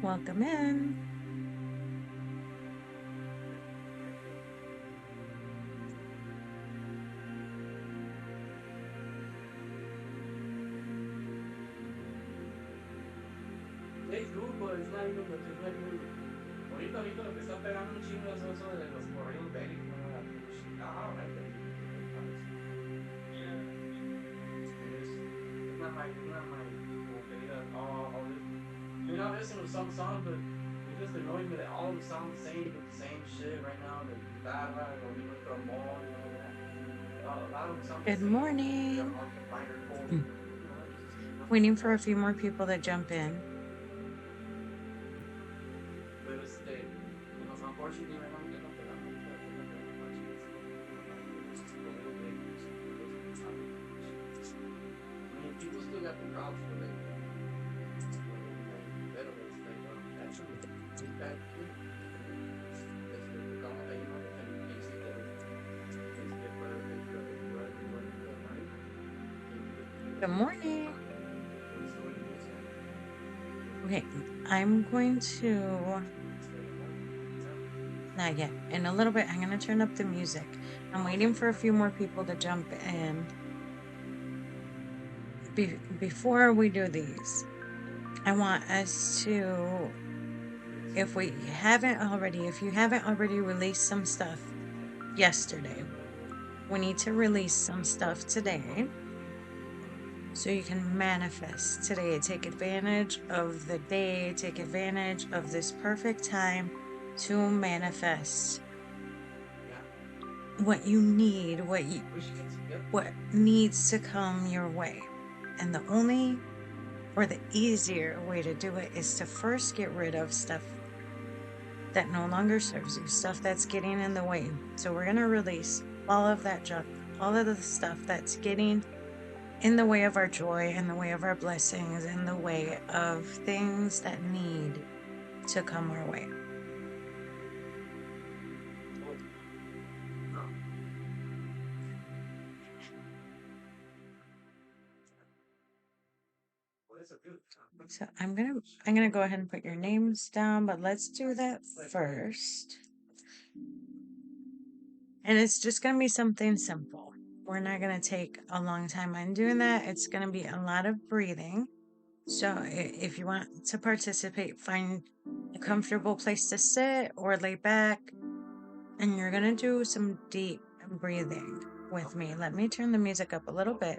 Welcome in. Good morning. Waiting for a few more people to jump in. Good morning. Okay, I'm going to, not yet. In a little bit, I'm going to turn up the music. I'm waiting for a few more people to jump in. Before we do these, I want us to, if you haven't already released some stuff yesterday, we need to release some stuff today so you can manifest today. Take advantage of the day, take advantage of this perfect time to manifest what you need, what needs to come your way. And the only or the easier way to do it is to first get rid of stuff that no longer serves you, stuff that's getting in the way. So we're going to release all of that junk, all of the stuff that's getting in the way of our joy, in the way of our blessings, in the way of things that need to come our way. So I'm gonna go ahead and put your names down, but let's do that first. And it's just gonna be something simple. We're not gonna take a long time on doing that. It's gonna be a lot of breathing. So if you want to participate, find a comfortable place to sit or lay back, and you're gonna do some deep breathing with me. Let me turn the music up a little bit.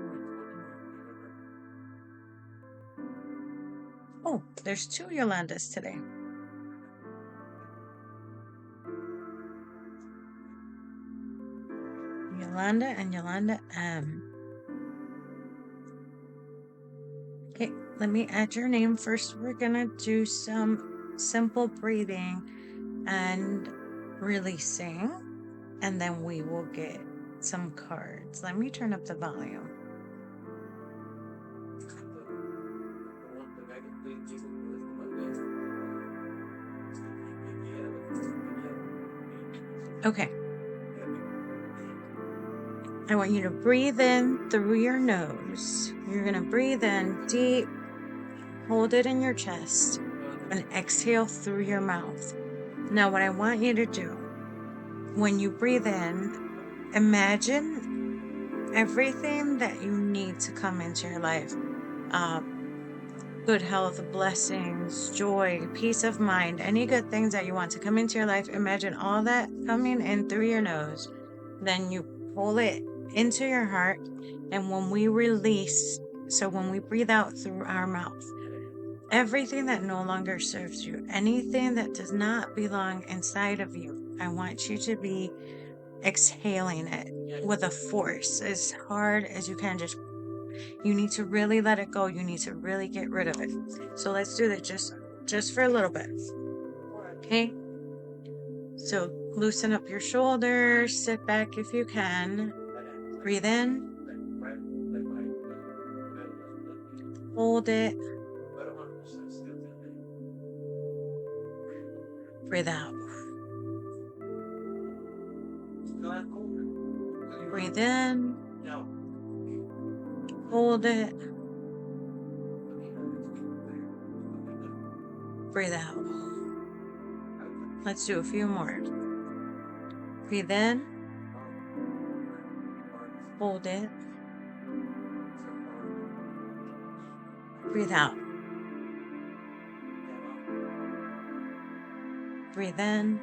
Oh, there's two Yolandas today. Yolanda and Yolanda M. Okay, let me add your name first. We're gonna do some simple breathing and releasing, and then we will get some cards. Let me turn up the volume. Okay. I want you to breathe in through your nose. You're going to breathe in deep, hold it in your chest, and exhale through your mouth. Now, what I want you to do when you breathe in, imagine everything that you need to come into your life. Good health, blessings, joy, peace of mind, any good things that you want to come into your life. Imagine all that coming in through your nose. Then you pull it into your heart. And when we release, so when we breathe out through our mouth, everything that no longer serves you, anything that does not belong inside of you, I want you to be exhaling it with a force as hard as you can. You need to really let it go. You need to really get rid of it. So let's do that just for a little bit. Okay? So loosen up your shoulders, sit back if you can. Breathe in. Hold it. Breathe out. Breathe in. Hold it. Breathe out. Let's do a few more. Breathe in. Hold it. Breathe out. Breathe in.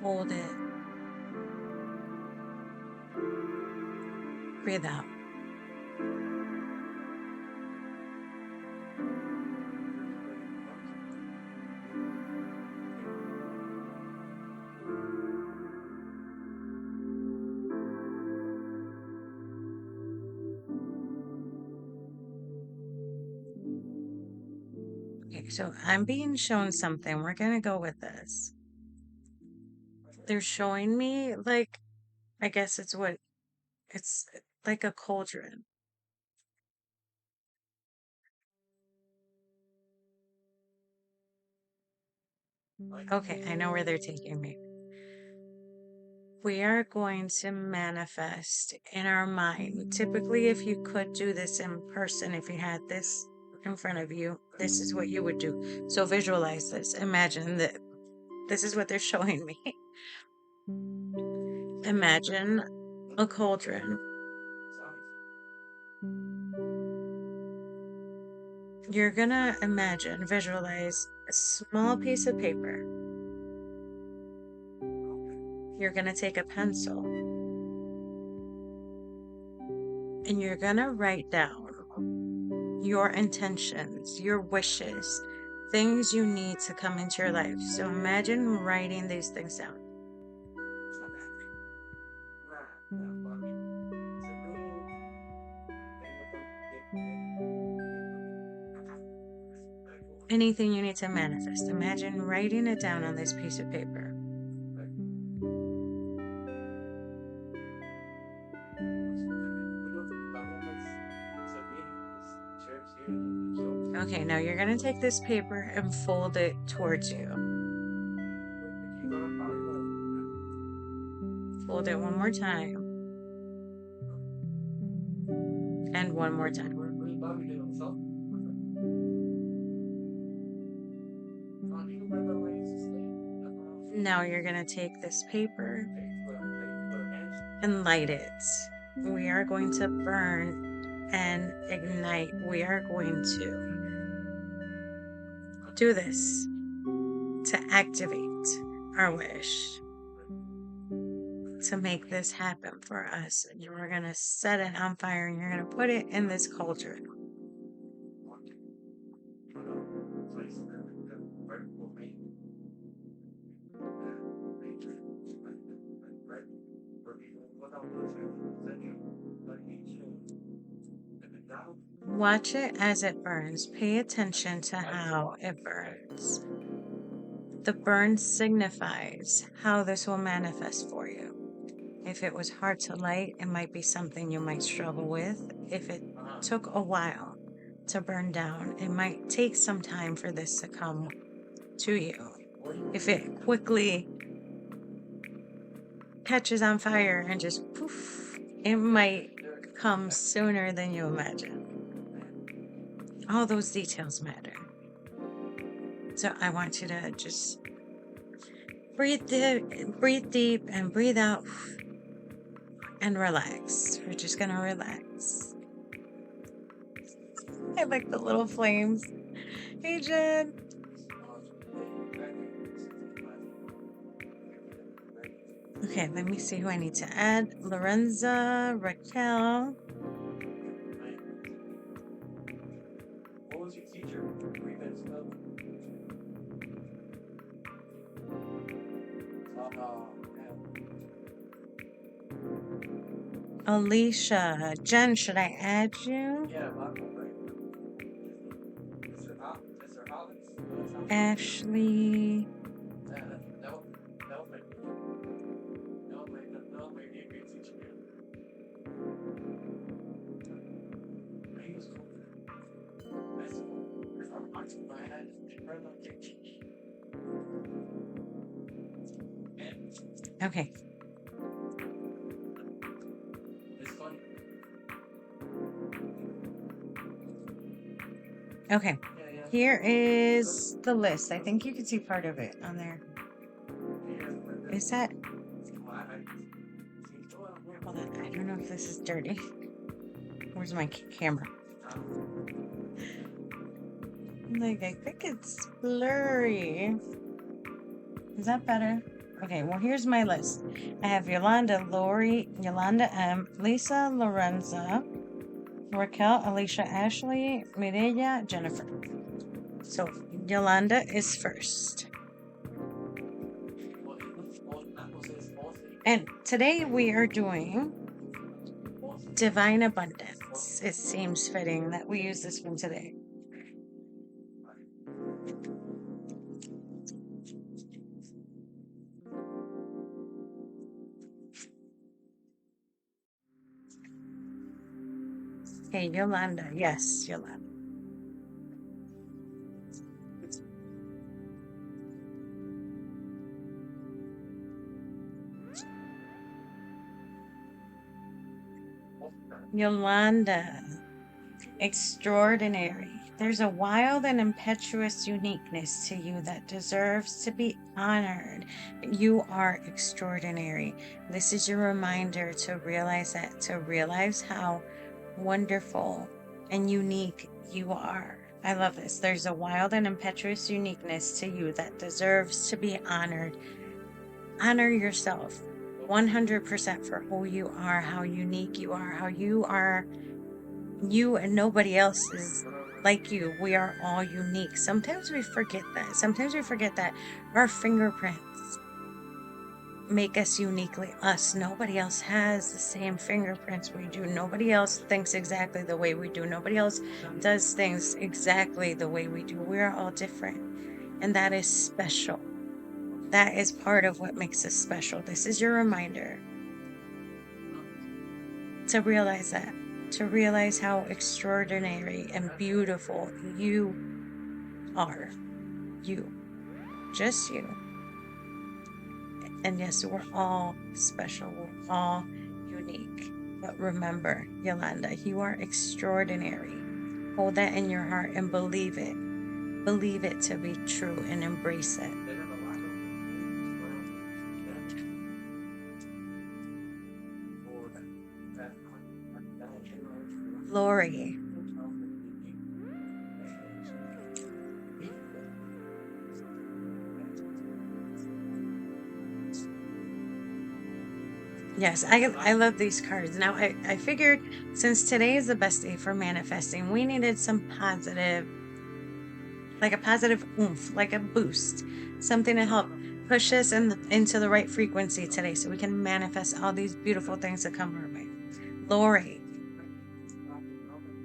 Hold it. Breathe out. Okay, so I'm being shown something. We're going to go with this. They're showing me, like, I guess it's like a cauldron. Okay, I know where they're taking me. We are going to manifest in our mind. Typically, if you could do this in person, if you had this in front of you, this is what you would do. So visualize this. Imagine that this is what they're showing me. Imagine a cauldron. You're gonna imagine, visualize a small piece of paper. You're gonna take a pencil and you're gonna write down your intentions, your wishes, things you need to come into your life. So imagine writing these things down. Anything you need to manifest. Imagine writing it down on this piece of paper. Okay, now you're going to take this paper and fold it towards you. Fold it one more time. And one more time. Now you're going to take this paper and light it. We are going to burn and ignite. We are going to do this to activate our wish, to make this happen for us. And you're going to set it on fire and you're going to put it in this cauldron. Watch it as it burns. Pay attention to how it burns. The burn signifies how this will manifest for you. If it was hard to light, it might be something you might struggle with. If it took a while to burn down, it might take some time for this to come to you. If it quickly catches on fire and just poof, it might come sooner than you imagine. All those details matter. So I want you to just breathe deep and breathe out and relax. We're just going to relax. I like the little flames. Hey, Jen. Okay, let me see who I need to add. Lorenza, Raquel. What was your teacher? Alicia. Jen, should I add you? Yeah, Ashley. that was my great teacher. He was cool. Okay. It's funny. Okay. Yeah, yeah. Here is the list. I think you can see part of it on there. Is that? Hold on. I don't know if this is dirty. Where's my camera? Like, I think it's blurry. Is that better? Okay, well, here's my list. I have Yolanda, Laurie, Yolanda M, Lisa, Lorenza, Raquel, Alicia, Ashley, Mireya, Jennifer. So, Yolanda is first. And today we are doing Divine Abundance. It seems fitting that we use this one today. Okay, Yolanda. Yes, Yolanda. Yolanda. Extraordinary. There's a wild and impetuous uniqueness to you that deserves to be honored. You are extraordinary. This is your reminder to realize that, to realize how wonderful and unique you are. I love this. There's a wild and impetuous uniqueness to you that deserves to be honored. Honor yourself 100% for who you are, how unique you are, how you are. You and nobody else is like you. We are all unique. Sometimes we forget that. Sometimes we forget that our fingerprints make us uniquely us. Nobody else has the same fingerprints we do. Nobody else thinks exactly the way we do. Nobody else does things exactly the way we do. We are all different. And that is special. That is part of what makes us special. This is your reminder to realize that, to realize how extraordinary and beautiful you are. You. Just you. And yes, we're all special. We're all unique. But remember, Yolanda, you are extraordinary. Hold that in your heart and believe it. Believe it to be true and embrace it. Laurie. Yes, I love these cards. Now, I figured since today is the best day for manifesting, we needed some positive, like a positive oomph, like a boost, something to help push us into the right frequency today so we can manifest all these beautiful things that come our way. Lori,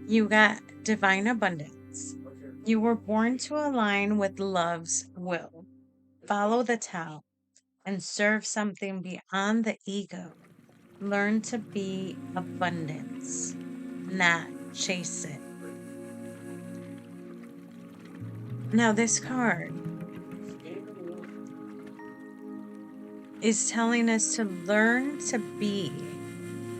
you got divine abundance. You were born to align with love's will. Follow the Tao and serve something beyond the ego. Learn to be abundance, not chase it. Now, this card is telling us to learn to be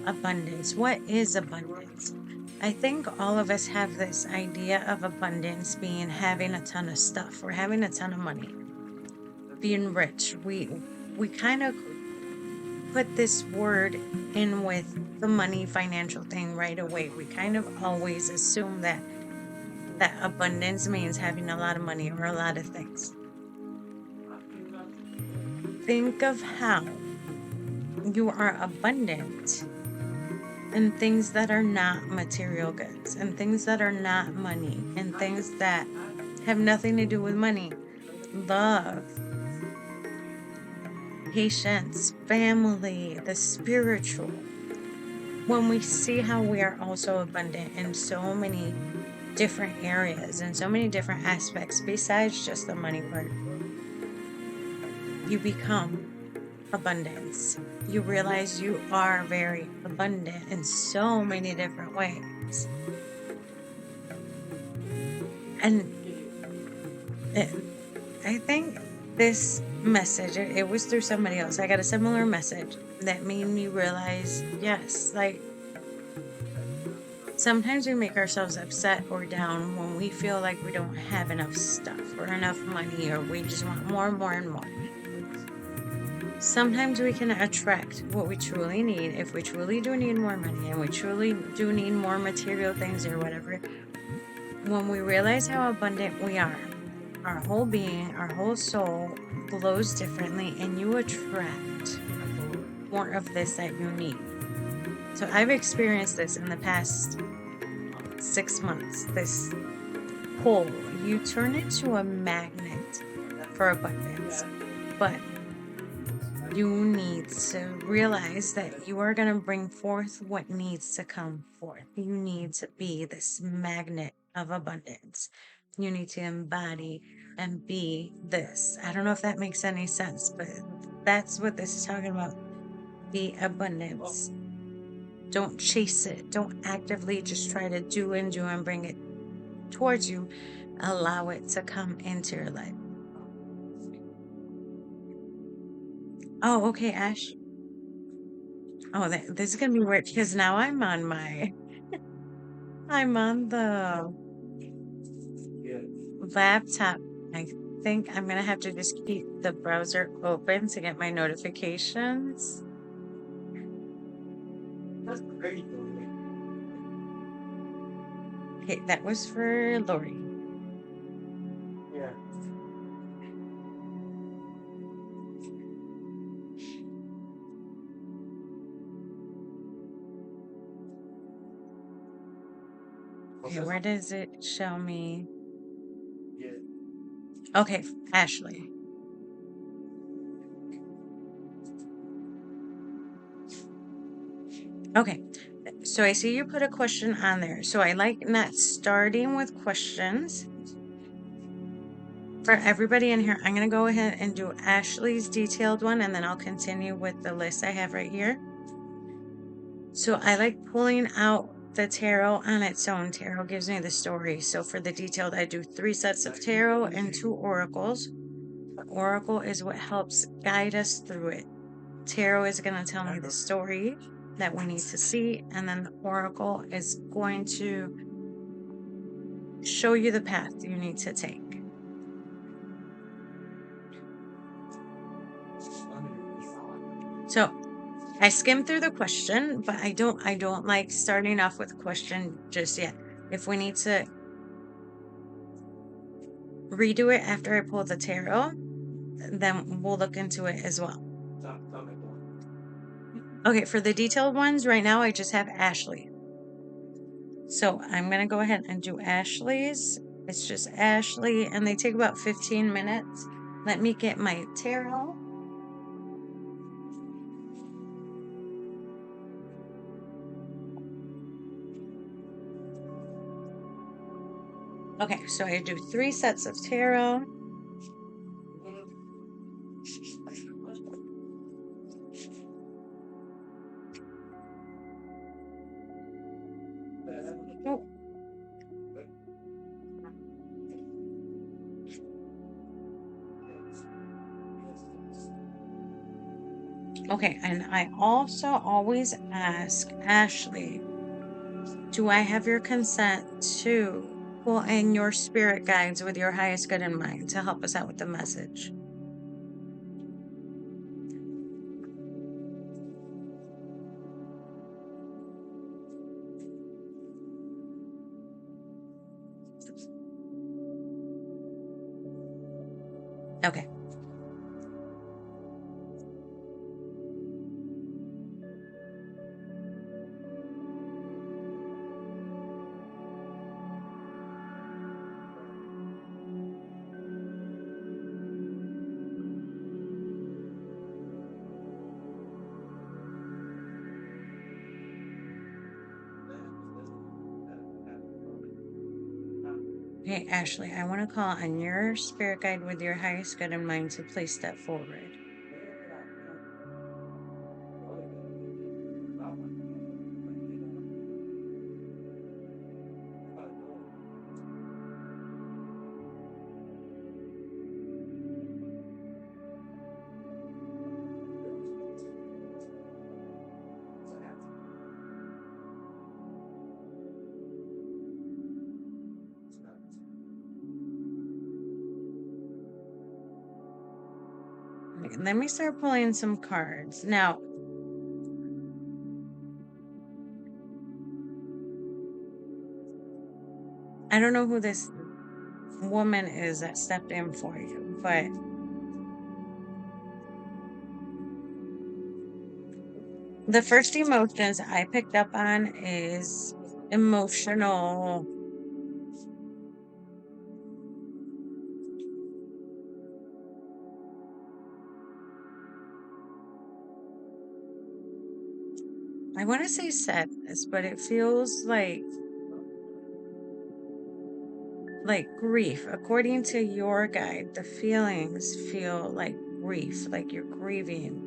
abundance. What is abundance? I think all of us have this idea of abundance being having a ton of stuff or having a ton of money, being rich. We kind of put this word in with the money financial thing right away. We kind of always assume that abundance means having a lot of money or a lot of things. Think of how you are abundant in things that are not material goods and things that are not money and things that have nothing to do with money. Love, patience, family, the spiritual. When we see how we are also abundant in so many different areas and so many different aspects besides just the money part, you become abundance. You realize you are very abundant in so many different ways. And I think this message. It was through somebody else. I got a similar message that made me realize, yes, like sometimes we make ourselves upset or down when we feel like we don't have enough stuff or enough money, or we just want more and more and more. Sometimes we can attract what we truly need if we truly do need more money and we truly do need more material things or whatever. When we realize how abundant we are, our whole being, our whole soul glows differently, and you attract more of this that you need. So I've experienced this in the past 6 months. This pull, you turn into a magnet for abundance, but you need to realize that you are going to bring forth what needs to come forth. You need to be this magnet of abundance. You need to embody and be this. I don't know if that makes any sense, but that's what this is talking about. Be abundance. Don't chase it. Don't actively just try to do and bring it towards you. Allow it to come into your life. Oh, okay, Ash. Oh, this is gonna be weird because now I'm on the laptop. I think I'm gonna have to just keep the browser open to get my notifications. That's crazy. Okay, that was for Lori. Yeah. Okay, where does it show me? Yeah. Okay, Ashley. Okay, so I see you put a question on there. So I like not starting with questions. For everybody in here, I'm going to go ahead and do Ashley's detailed one, and then I'll continue with the list I have right here. So I like pulling out the tarot on its own. Tarot gives me the story. So for the detailed, I do 3 sets of tarot and 2 oracles. The oracle is what helps guide us through it. Tarot is going to tell me the story that we need to see, and then the oracle is going to show you the path you need to take. So I skimmed through the question, but I don't like starting off with a question just yet. If we need to redo it after I pull the tarot, then we'll look into it as well. Okay, for the detailed ones, right now I just have Ashley. So I'm going to go ahead and do Ashley's. It's just Ashley, and they take about 15 minutes. Let me get my tarot. Okay, so I do 3 sets of tarot. Oh. Okay, and I also always ask Ashley, do I have your consent to pull in your spirit guides with your highest good in mind to help us out with the message? Okay. Okay, Ashley, I want to call on your spirit guide with your highest good in mind to please step forward. let me start pulling some cards. Now, I don't know who this woman is that stepped in for you, but the first emotions I picked up on is emotional. I want to say sadness, but it feels like grief. According to your guide, the feelings feel like grief, like you're grieving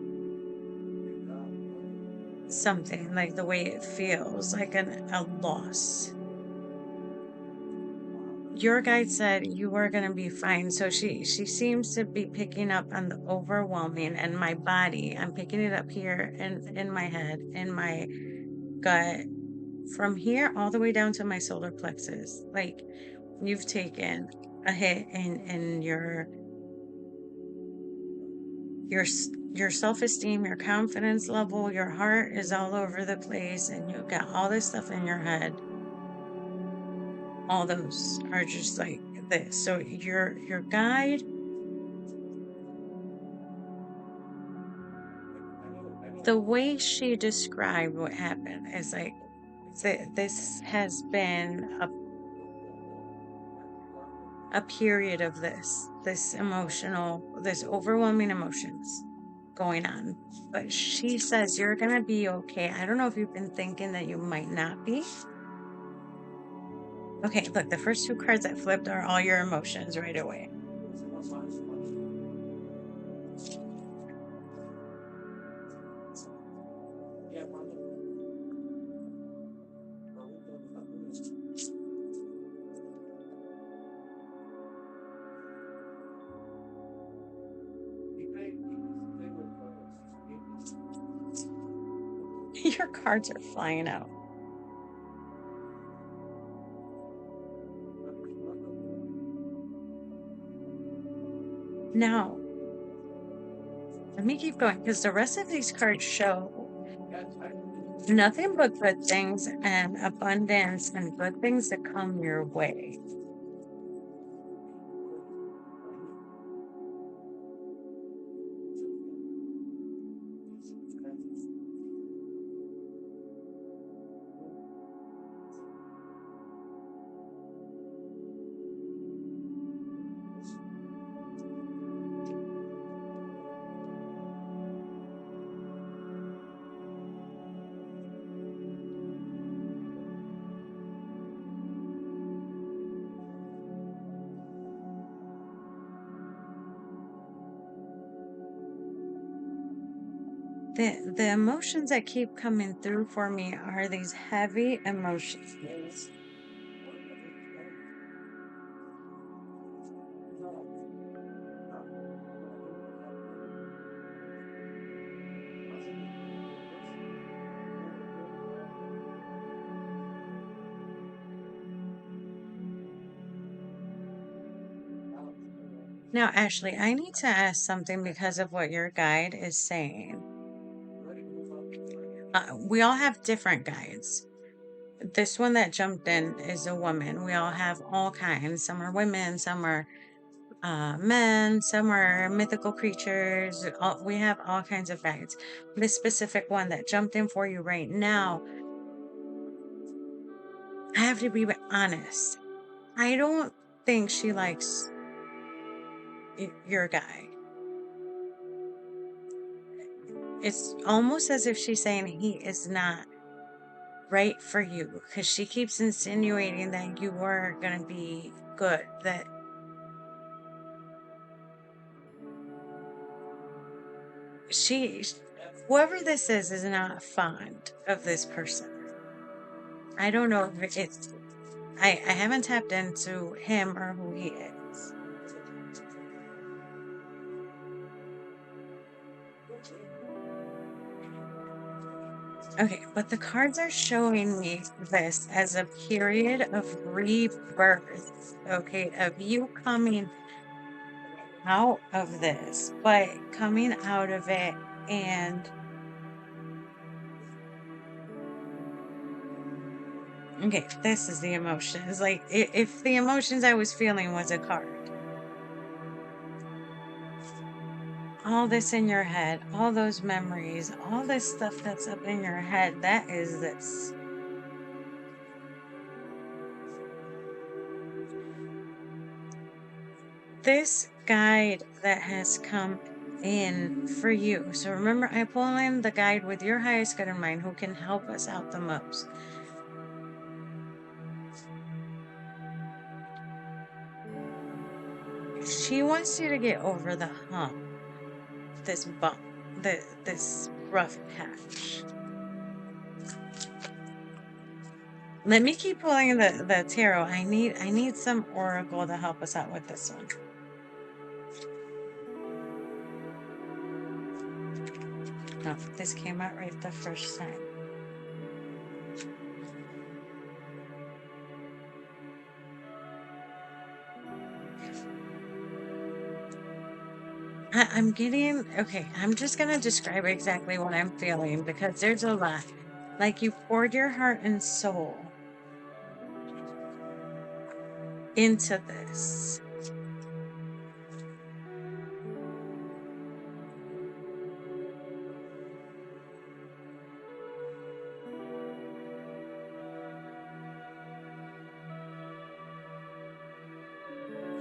something, like the way it feels, like a loss. Your guide said you are going to be fine. So she seems to be picking up on the overwhelming, and my body, I'm picking it up here in my head, in my gut, from here all the way down to my solar plexus. Like you've taken a hit in your self-esteem, your confidence level, your heart is all over the place, and you've got all this stuff in your head. All those are just like this. So your guide, the way she described what happened is like this has been a period of this emotional, this overwhelming emotions going on. But she says you're gonna be okay. I don't know if you've been thinking that you might not be. Okay, look, the first two cards that flipped are all your emotions right away. Your cards are flying out. Now, let me keep going because the rest of these cards show nothing but good things and abundance and good things that come your way. The emotions that keep coming through for me are these heavy emotions. Now, Ashley, I need to ask something because of what your guide is saying. We all have different guides. This one that jumped in is a woman. We all have all kinds. Some are women, some are men, some are mythical creatures. We have all kinds of guides. This specific one that jumped in for you right now, I have to be honest. I don't think she likes your guy. It's almost as if she's saying he is not right for you because she keeps insinuating that you are going to be good, that she, whoever this is not fond of this person. I don't know if it's, I haven't tapped into him or who he is. Okay, but the cards are showing me this as a period of rebirth, okay, of you coming out of this, but coming out of it and okay, this is the emotions. Like if the emotions I was feeling was a card, all this in your head, all those memories, all this stuff that's up in your head, that is this. This guide that has come in for you. So remember, I pull in the guide with your highest good in mind who can help us out the most. She wants you to get over the hump, this bump, this rough patch. Let me keep pulling the tarot. I need some oracle to help us out with this one. No, this came out right the first time. I'm getting okay. I'm just gonna describe exactly what I'm feeling because there's a lot. Like you poured your heart and soul into this.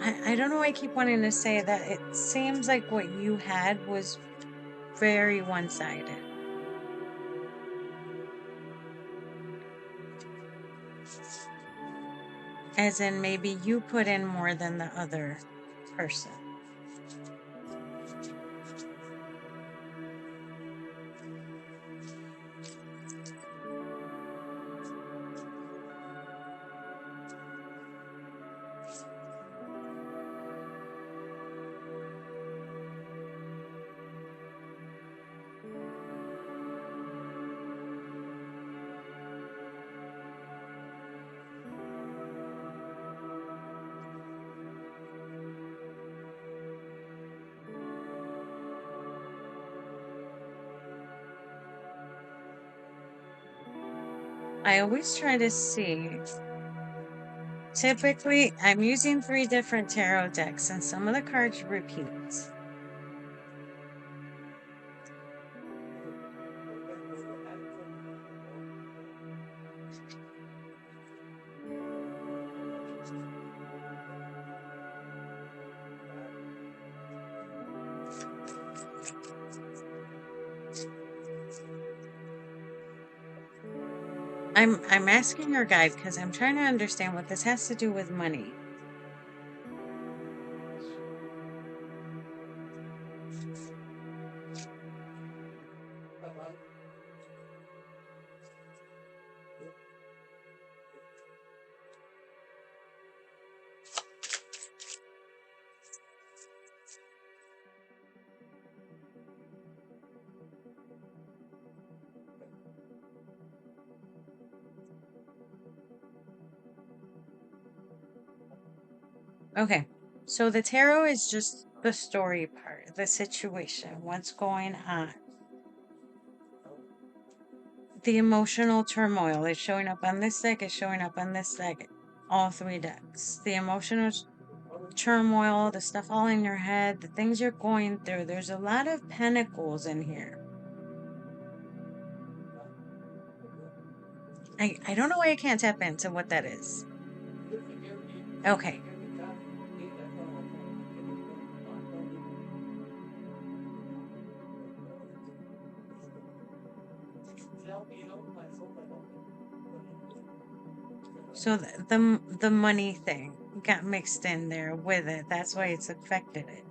I don't know why I keep wanting to say that. It seems like what you had was very one-sided. As in maybe you put in more than the other person. I always try to see. Typically, I'm using 3 different tarot decks, and some of the cards repeat. I'm asking your guide because I'm trying to understand what this has to do with money. Okay, so the tarot is just the story part, the situation, what's going on. The emotional turmoil is showing up on this deck, is showing up on this deck, all 3 decks. The emotional turmoil, the stuff all in your head, the things you're going through. There's a lot of pentacles in here. I don't know why I can't tap into what that is. Okay. So the money thing got mixed in there with it. That's why it's affected it.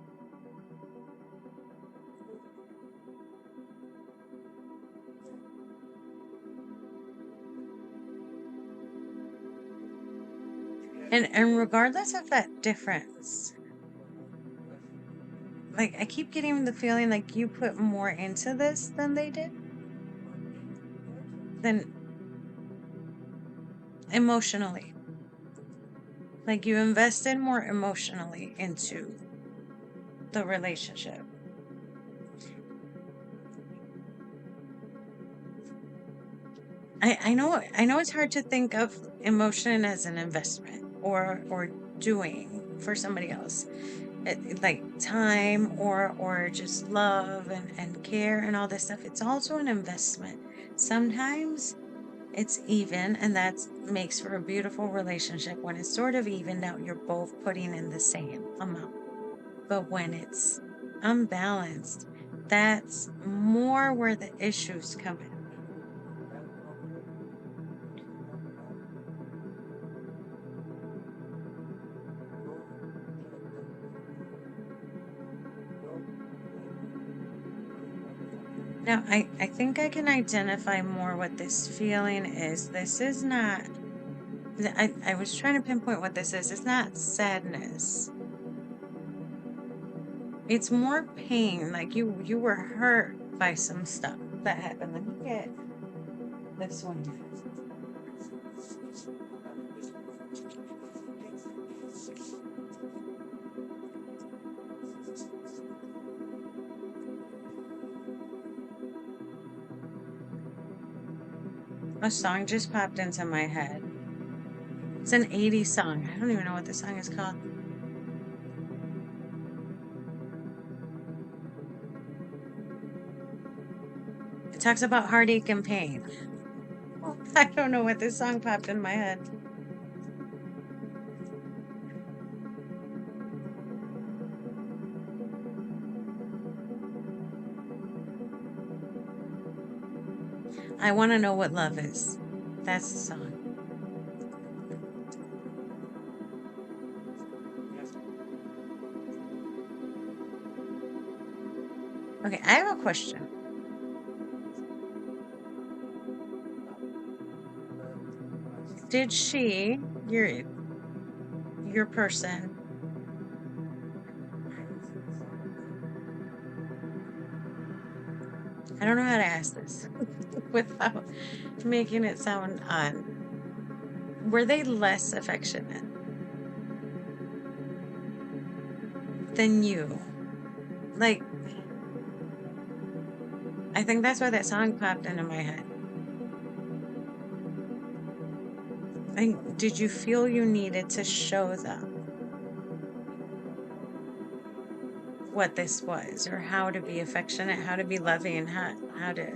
And regardless of that difference, like I keep getting the feeling like you put more into this than they did. Than emotionally. Like you invested more emotionally into the relationship. I know it's hard to think of emotion as an investment or doing for somebody else. Like time or just love and care and all this stuff. It's also an investment. Sometimes it's even, and that makes for a beautiful relationship when it's sort of evened out. You're both putting in the same amount. But when it's unbalanced, that's more where the issues come in. Now, I think I can identify more what this feeling is. This is not, I was trying to pinpoint what this is. It's not sadness. It's more pain. Like you were hurt by some stuff that happened. Let me get this one. A song just popped into my head. It's an 80s song. I don't even know what the song is called. It talks about heartache and pain. I don't know what this song popped in my head. I want to know what love is. That's the song. Okay, I have a question. Did she, your person, I don't know how to ask this without making it sound odd. Were they less affectionate than you? Like, I think that's why that song popped into my head. Like, did you feel you needed to show them what this was, or how to be affectionate, how to be loving, how to?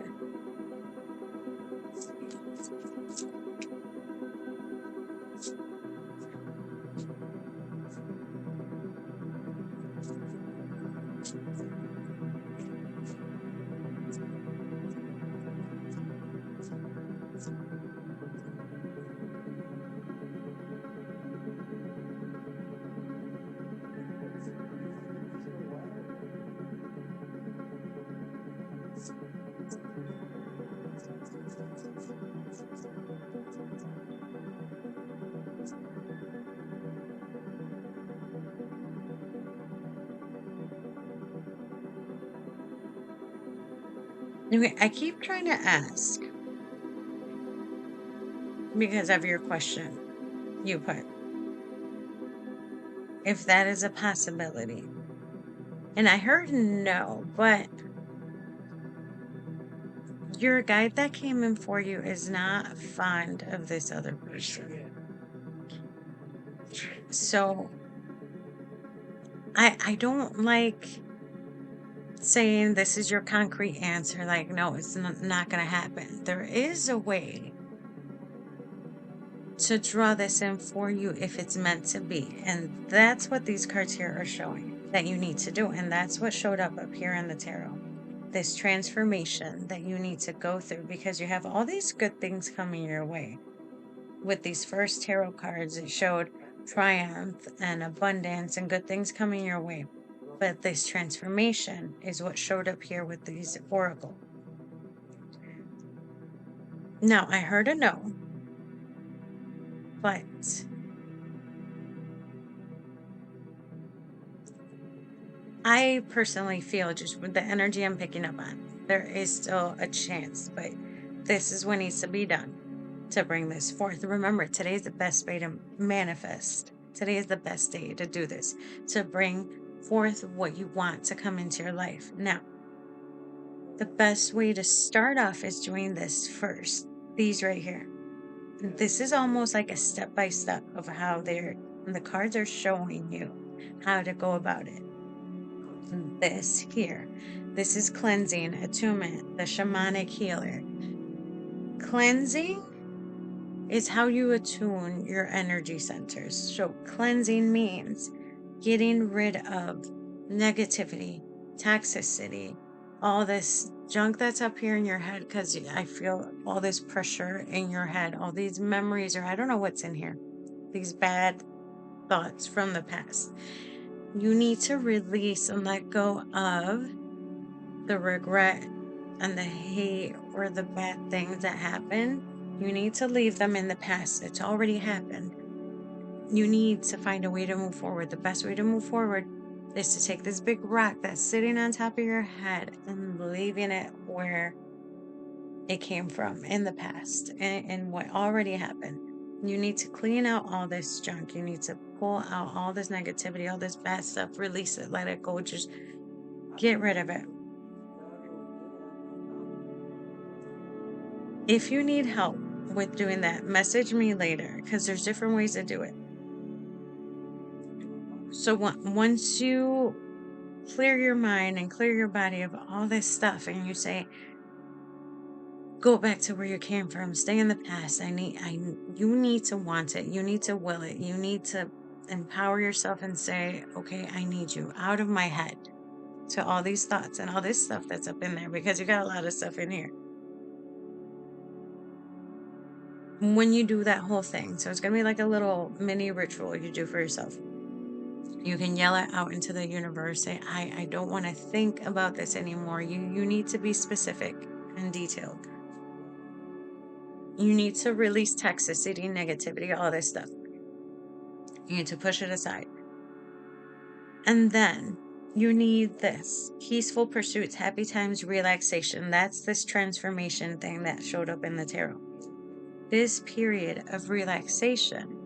Okay, I keep trying to ask because of your question you put, if that is a possibility. And I heard no, but your guide that came in for you is not fond of this other person. So I don't like saying this is your concrete answer. Like, no, it's not going to happen. There is a way to draw this in for you if it's meant to be. And that's what these cards here are showing that you need to do. And that's what showed up here in the tarot. This transformation that you need to go through because you have all these good things coming your way. With these first tarot cards, it showed triumph and abundance and good things coming your way. But this transformation is what showed up here with these oracle. Now, I heard a no, but I personally feel just with the energy I'm picking up on, there is still a chance, but this is what needs to be done to bring this forth. Remember, today is the best day to manifest. Today is the best day to do this, to bring forth what you want to come into your life. Now, the best way to start off is doing this first. These right here. This is almost like a step by step of how the cards are showing you how to go about it. This here. This is cleansing, attunement, the shamanic healer. Cleansing is how you attune your energy centers. So cleansing means getting rid of negativity, toxicity, all this junk that's up here in your head, because I feel all this pressure in your head, all these memories, or I don't know what's in here, these bad thoughts from the past. You need to release and let go of the regret and the hate or the bad things that happened. You need to leave them in the past. It's already happened. You need to find a way to move forward. The best way to move forward is to take this big rock that's sitting on top of your head and leaving it where it came from in the past and what already happened. You need to clean out all this junk. You need to pull out all this negativity, all this bad stuff, release it, let it go, just get rid of it. If you need help with doing that, message me later because there's different ways to do it. So once you clear your mind and clear your body of all this stuff and you say, go back to where you came from, stay in the past. You need to want it. You need to will it. You need to empower yourself and say, okay, I need you out of my head to all these thoughts and all this stuff that's up in there because you got a lot of stuff in here. When you do that whole thing, so it's going to be like a little mini ritual you do for yourself. You can yell it out into the universe. Say, I don't want to think about this anymore. You need to be specific and detailed. You need to release toxicity, negativity, all this stuff. You need to push it aside. And then you need this peaceful pursuits, happy times, relaxation. That's this transformation thing that showed up in the tarot. This period of relaxation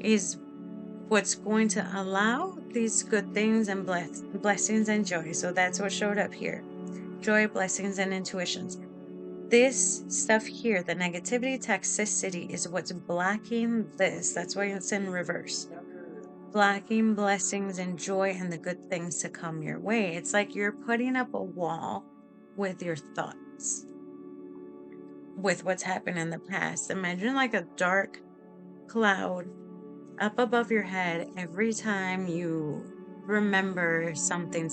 is what's going to allow these good things and blessings and joy. So that's what showed up here. Joy, blessings, and intuitions. This stuff here, the negativity, toxicity, is what's blocking this. That's why it's in reverse. Blocking blessings and joy and the good things to come your way. It's like you're putting up a wall with your thoughts, with what's happened in the past. Imagine like a dark cloud up above your head every time you remember something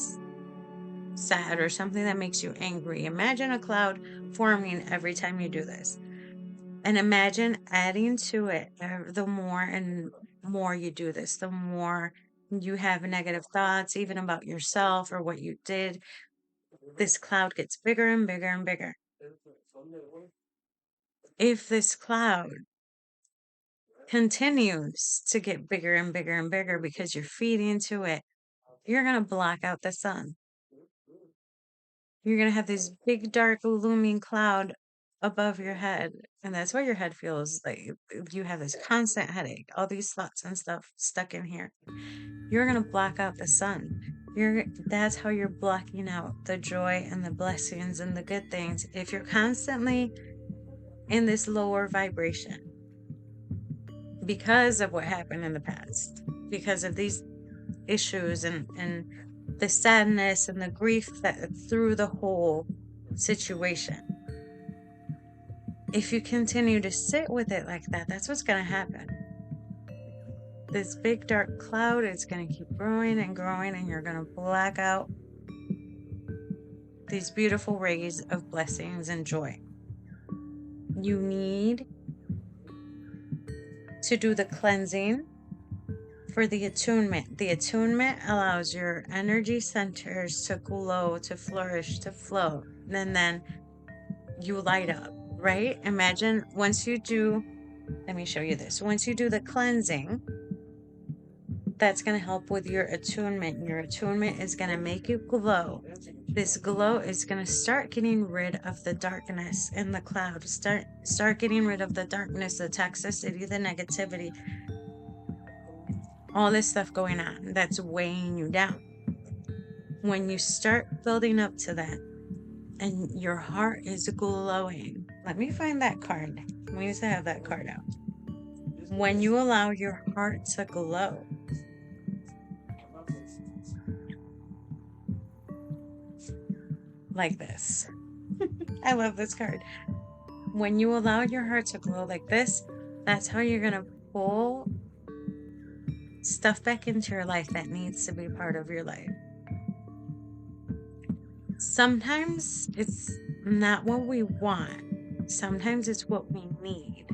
sad or something that makes you angry. Imagine a cloud forming every time you do this. And imagine adding to it the more and more you do this, the more you have negative thoughts, even about yourself or what you did. This cloud gets bigger and bigger and bigger. If this cloud continues to get bigger and bigger and bigger because you're feeding into it, you're going to block out the sun. You're going to have this big, dark, looming cloud above your head. And that's why your head feels like you have this constant headache, all these thoughts and stuff stuck in here. You're going to block out the sun. That's how you're blocking out the joy and the blessings and the good things. If you're constantly in this lower vibration because of what happened in the past, because of these issues and the sadness and the grief that through the whole situation. If you continue to sit with it like that, that's what's going to happen. This big dark cloud is going to keep growing and growing, and you're going to black out these beautiful rays of blessings and joy. You need to do the cleansing for the attunement. The attunement allows your energy centers to glow, to flourish, to flow. And then you light up, right? Imagine once you do, let me show you this. Once you do the cleansing, that's going to help with your attunement. Your attunement is going to make you glow. This glow is going to start getting rid of the darkness in the cloud. Start getting rid of the darkness, the toxicity, the negativity. all this stuff going on that's weighing you down. When you start building up to that and your heart is glowing, let me find that card. We used to have that card out. When you allow your heart to glow like this, I love this card. When you allow your heart to glow like this, that's how you're going to pull stuff back into your life that needs to be part of your life. Sometimes it's not what we want, sometimes it's what we need.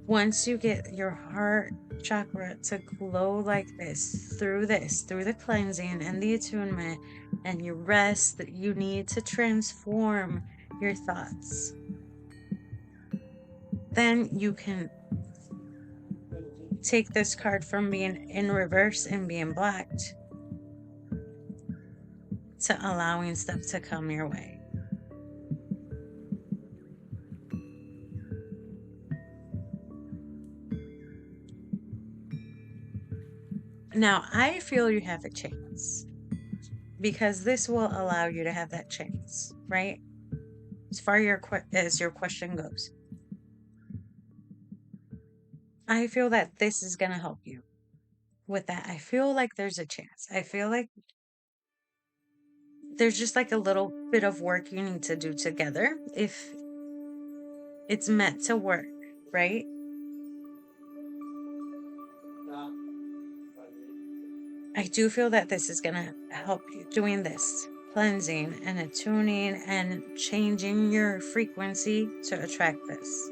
Once you get your heart chakra to glow like this, through the cleansing and the attunement and your rest, that you need to transform your thoughts, then you can take this card from being in reverse and being blocked to allowing stuff to come your way. Now, I feel you have a chance because this will allow you to have that chance, right? As far as your question goes, I feel that this is going to help you with that. I feel like there's a chance. I feel like there's just like a little bit of work you need to do together if it's meant to work, right? I do feel that this is going to help you doing this cleansing and attuning and changing your frequency to attract this.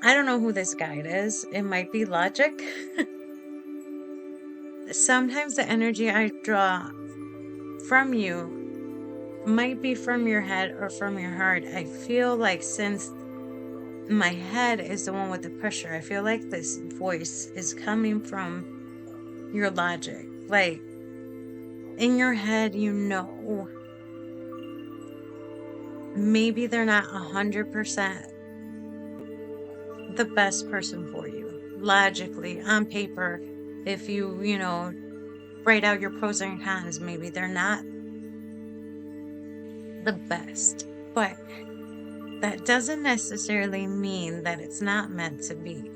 I don't know who this guide is. It might be logic. Sometimes the energy I draw from you might be from your head or from your heart. I feel like since my head is the one with the pressure, I feel like this voice is coming from your logic. Like in your head, you know, maybe they're not 100% the best person for you. Logically, on paper, if you know, write out your pros and cons, maybe they're not the best. But that doesn't necessarily mean that it's not meant to be.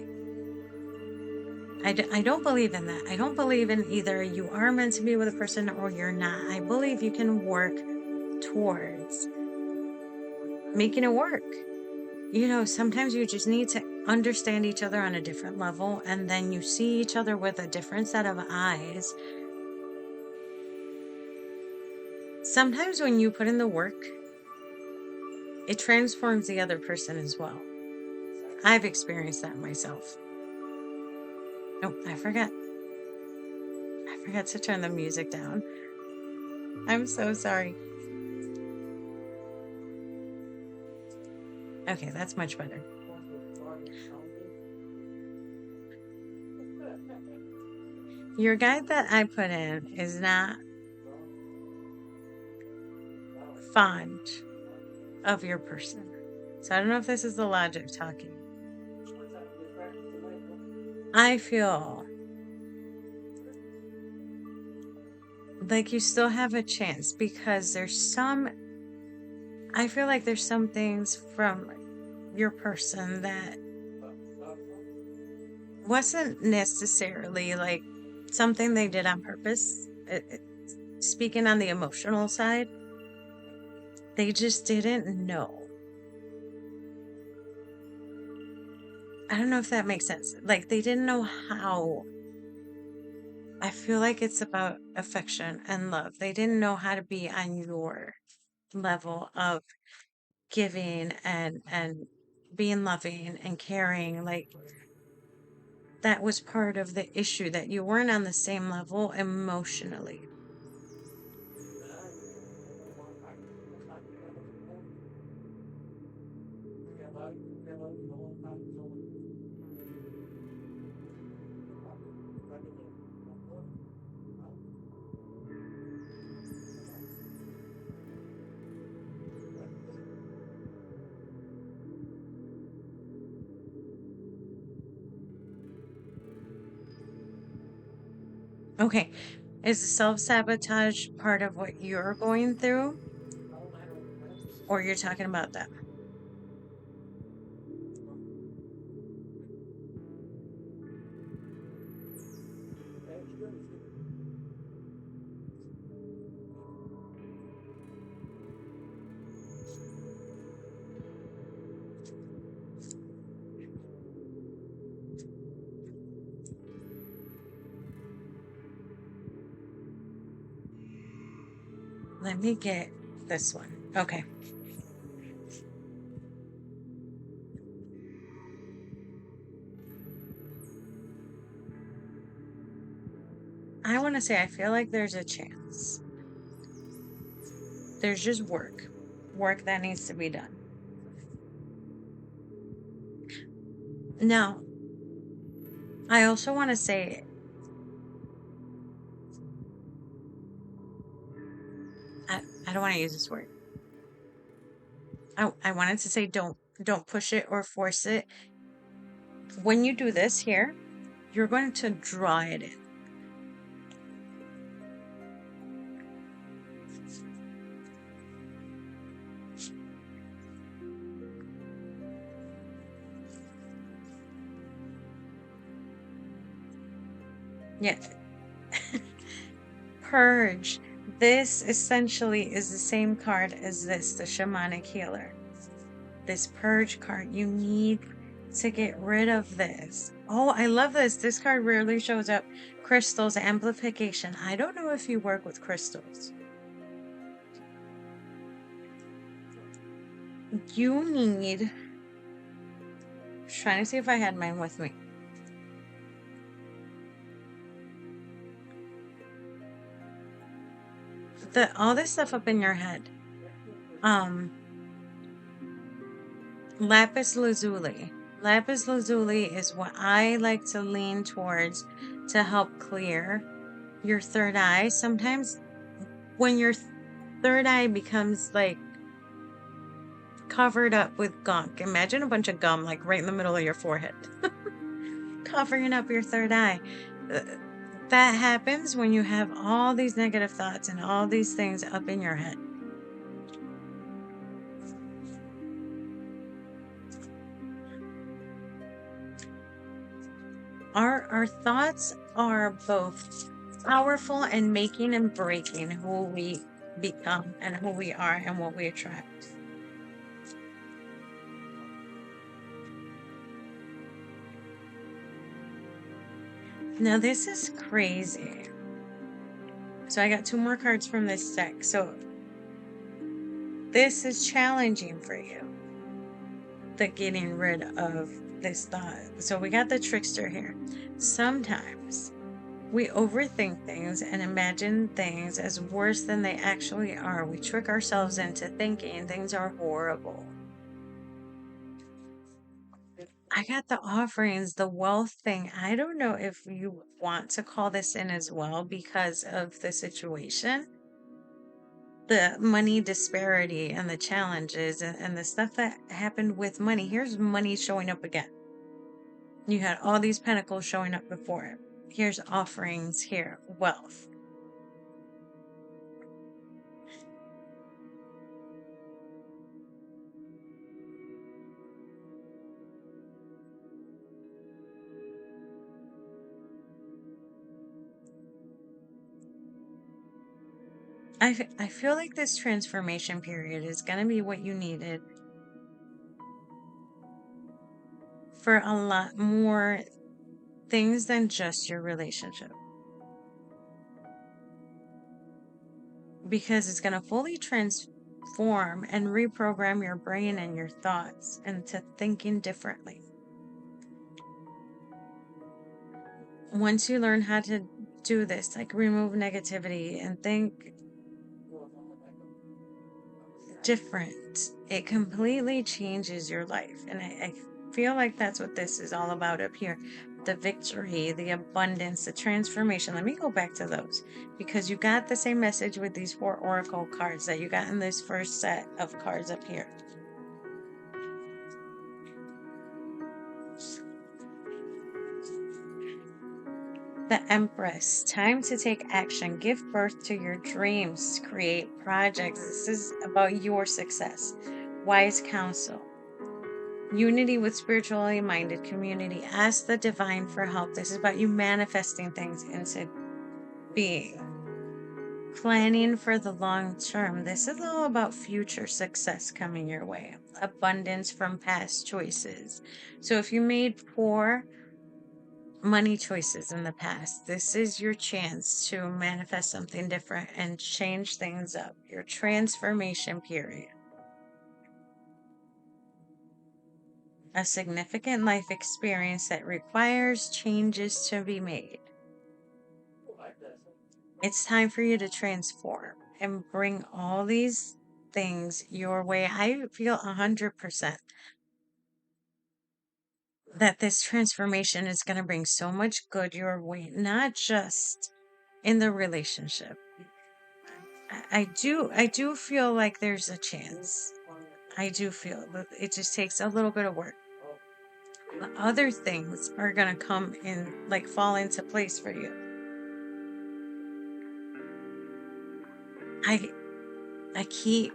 I don't believe in that. I don't believe in either you are meant to be with a person or you're not. I believe you can work towards making it work. You know, sometimes you just need to understand each other on a different level, and then you see each other with a different set of eyes. Sometimes when you put in the work, it transforms the other person as well. I've experienced that myself. Oh, I forgot to turn the music down. I'm so sorry. Okay, that's much better. Your guide that I put in is not fond of your person. So I don't know if this is the logic talking. I feel like you still have a chance because I feel like there's some things from your person that wasn't necessarily like something they did on purpose. Speaking on the emotional side, they just didn't know. I don't know if that makes sense. Like they didn't know how. I feel like it's about affection and love. They didn't know how to be on your level of giving and being loving and caring. Like that was part of the issue, that you weren't on the same level emotionally. Okay. Is the self-sabotage part of what you're going through, or you're talking about them? Let me get this one. Okay. I want to say I feel like there's a chance. There's just work that needs to be done. Now, I also want to say I don't want to use this word. I wanted to say don't push it or force it. When you do this here, you're going to draw it in. Yeah. Purge. This essentially is the same card as this, the shamanic healer. This purge card, you need to get rid of this. Oh, I love this. This card rarely shows up. Crystals, amplification. I don't know if you work with crystals. You need, trying to see if I had mine with me. All this stuff up in your head. Lapis lazuli. Lapis lazuli is what I like to lean towards to help clear your third eye. Sometimes when your third eye becomes like covered up with gunk, imagine a bunch of gum like right in the middle of your forehead, covering up your third eye. Uh, That happens when you have all these negative thoughts and all these things up in your head. Our thoughts are both powerful and making and breaking who we become and who we are and what we attract. Now this is crazy. So I got two more cards from this deck. So this is challenging for you. The getting rid of this thought. So we got the trickster here. Sometimes we overthink things and imagine things as worse than they actually are. We trick ourselves into thinking things are horrible. I got the offerings, the wealth thing. I don't know if you want to call this in as well because of the situation, the money disparity and the challenges and the stuff that happened with money. Here's money showing up again. You had all these pentacles showing up before it. Here's offerings here, wealth. I feel like this transformation period is going to be what you needed for a lot more things than just your relationship. Because it's going to fully transform and reprogram your brain and your thoughts into thinking differently. Once you learn how to do this, like remove negativity and think different, it completely changes your life. And I feel like that's what this is all about up here. The victory, the abundance, the transformation. Let me go back to those because you got the same message with these 4 oracle cards that you got in this first set of cards up here. The Empress, time to take action, give birth to your dreams, create projects. This is about your success. Wise counsel, unity with spiritually minded community. Ask the divine for help. This is about you manifesting things into being. Planning for the long term. This is all about future success coming your way. Abundance from past choices. So if you made poor money choices in the past, this is your chance to manifest something different and change things up. Your transformation period. A significant life experience that requires changes to be made. It's time for you to transform and bring all these things your way. I feel 100% that this transformation is going to bring so much good your way, not just in the relationship. I do feel like there's a chance. I do feel that it just takes a little bit of work. The other things are going to come in, like fall into place for you. I I keep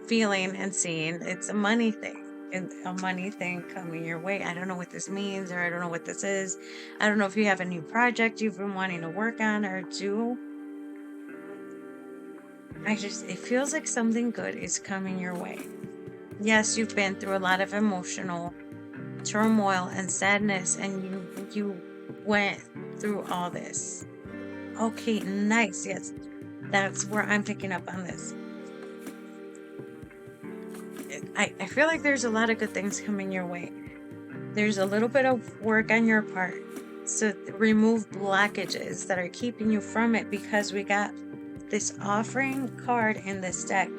feeling and seeing it's a money thing. And a money thing coming your way. I don't know what this means, or I don't know what this is. I don't know if you have a new project you've been wanting to work on or do. It feels like something good is coming your way. Yes, you've been through a lot of emotional turmoil and sadness, and you went through all this. Okay, nice. Yes, that's where I'm picking up on this. I feel like there's a lot of good things coming your way. There's a little bit of work on your part to remove blockages that are keeping you from it, because we got this offering card in this deck.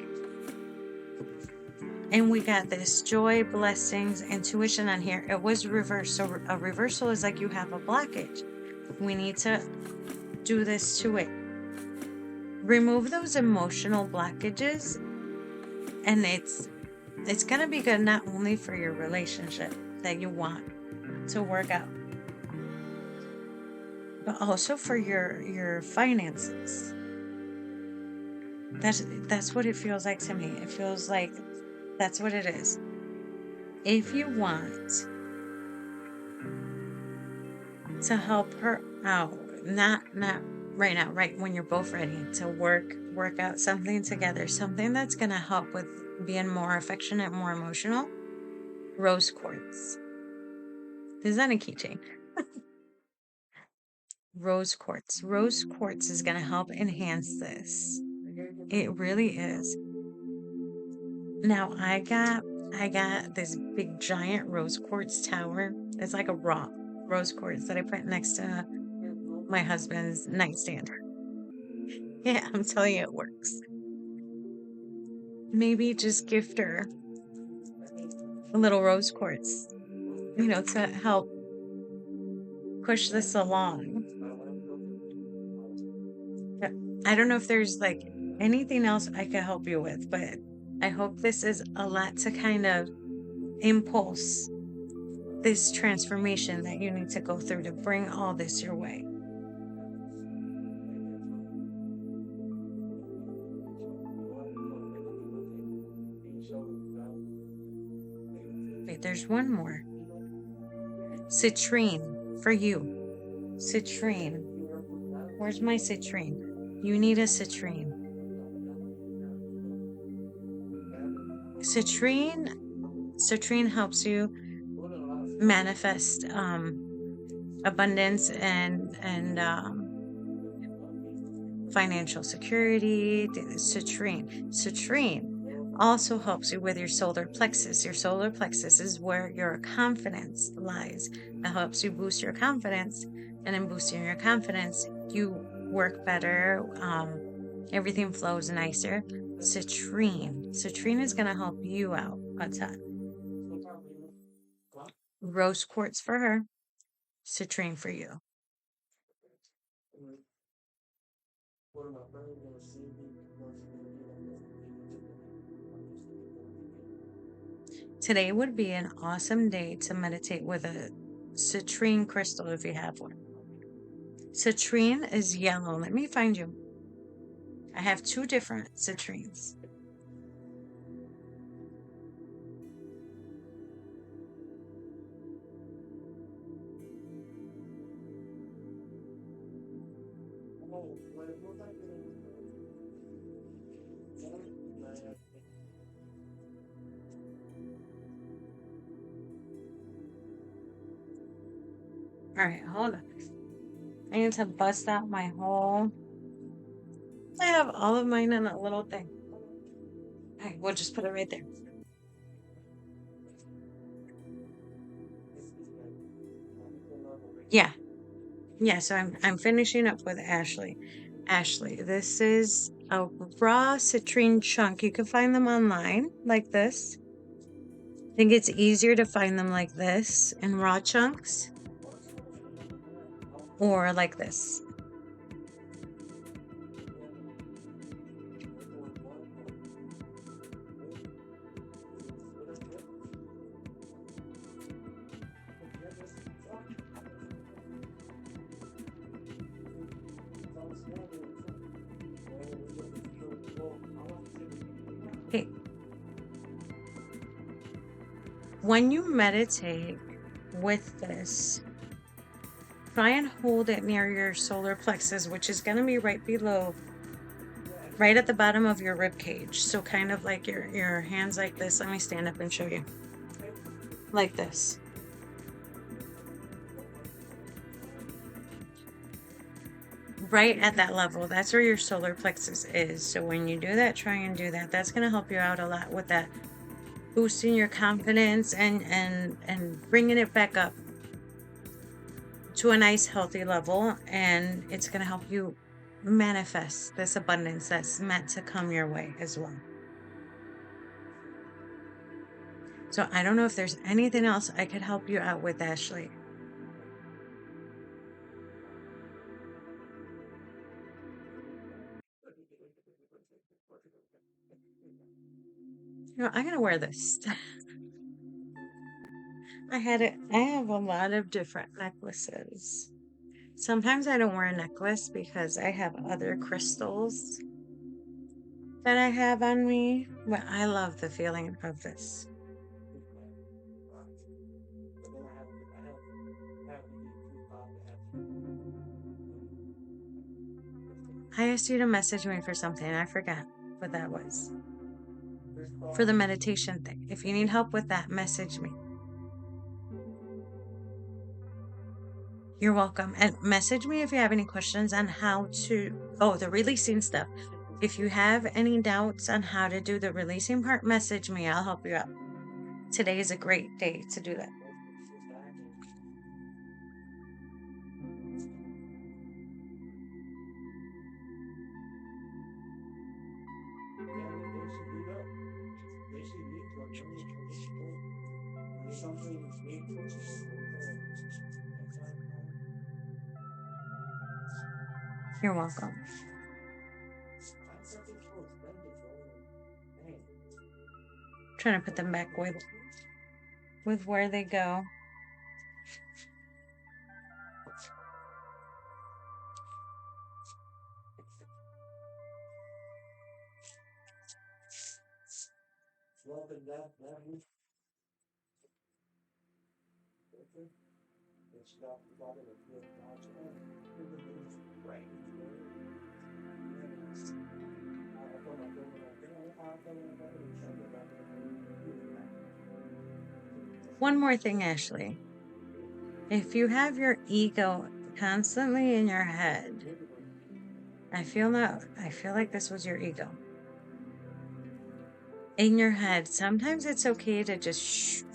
And we got this joy, blessings, intuition on here. It was reversed. So a reversal is like you have a blockage. We need to do this to it. Remove those emotional blockages, and it's gonna be good not only for your relationship that you want to work out, but also for your finances. That's what it feels like to me. It feels like that's what it is. If you want to help her out, not right now, right when you're both ready to work out something together, something that's gonna help with being more affectionate, more emotional. Rose quartz. Is that a keychain? Rose quartz. Rose quartz is gonna help enhance this. It really is. Now I got this big giant rose quartz tower. It's like a rock rose quartz that I put next to my husband's nightstand. Yeah, I'm telling you it works. Maybe just gift her a little rose quartz, to help push this along. But I don't know if there's like anything else I could help you with, but I hope this is a lot to kind of impulse this transformation that you need to go through to bring all this your way. Wait, there's one more. Citrine for you. Citrine. Where's my citrine? You need a citrine. Citrine citrine helps you manifest abundance and financial security. Citrine also helps you with your solar plexus. Your solar plexus is where your confidence lies. It helps you boost your confidence, and in boosting your confidence, you work better. Everything flows nicer. Citrine is going to help you out a ton. Rose quartz for her, citrine for you. Today would be an awesome day to meditate with a citrine crystal if you have one. Citrine is yellow. Let me find you. I have two different citrines. Oh, what I did was, All right, hold on. I need to bust out my whole. I have all of mine in a little thing. All right, we'll just put it right there. Yeah, yeah. So I'm finishing up with Ashley. Ashley, this is a raw citrine chunk. You can find them online like this. I think it's easier to find them like this in raw chunks or like this. Okay. When you meditate with this, try and hold it near your solar plexus, which is going to be right below, right at the bottom of your rib cage. So kind of like your hands like this. Let me stand up and show you. Like this. Right at that level. That's where your solar plexus is. So when you do that, try and do that. That's going to help you out a lot with that, boosting your confidence and bringing it back up to a nice healthy level, and it's going to help you manifest this abundance that's meant to come your way as well. So I don't know if there's anything else I could help you out with, Ashley. I'm going to wear this. I have a lot of different necklaces. Sometimes I don't wear a necklace because I have other crystals that I have on me, but I love the feeling of this. I asked you to message me for something. I forgot what that was. For the meditation thing. If you need help with that, message me. You're welcome. And message me if you have any questions on how to, the releasing stuff. If you have any doubts on how to do the releasing part, message me. I'll help you out. Today is a great day to do that. You're welcome. Trying to put them back with where they go. One more thing, Ashley. If you have your ego constantly in your head, I feel like this was your ego. In your head, sometimes it's okay to just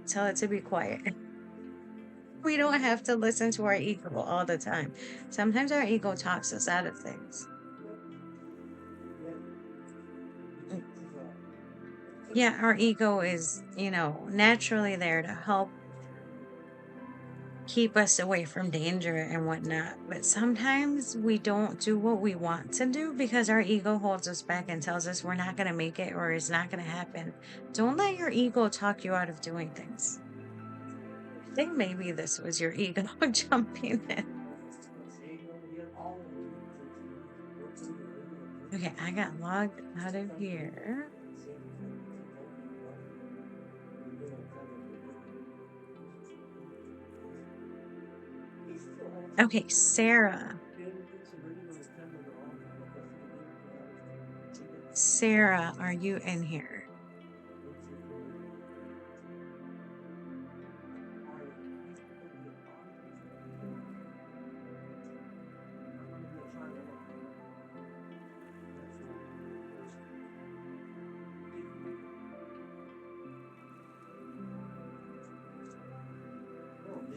tell it to be quiet. We don't have to listen to our ego all the time. Sometimes our ego talks us out of things. Yeah, our ego is, naturally there to help keep us away from danger and whatnot. But sometimes we don't do what we want to do because our ego holds us back and tells us we're not going to make it or it's not going to happen. Don't let your ego talk you out of doing things. I think maybe this was your ego jumping in. Okay, I got logged out of here. Okay, Sarah. Sarah, are you in here?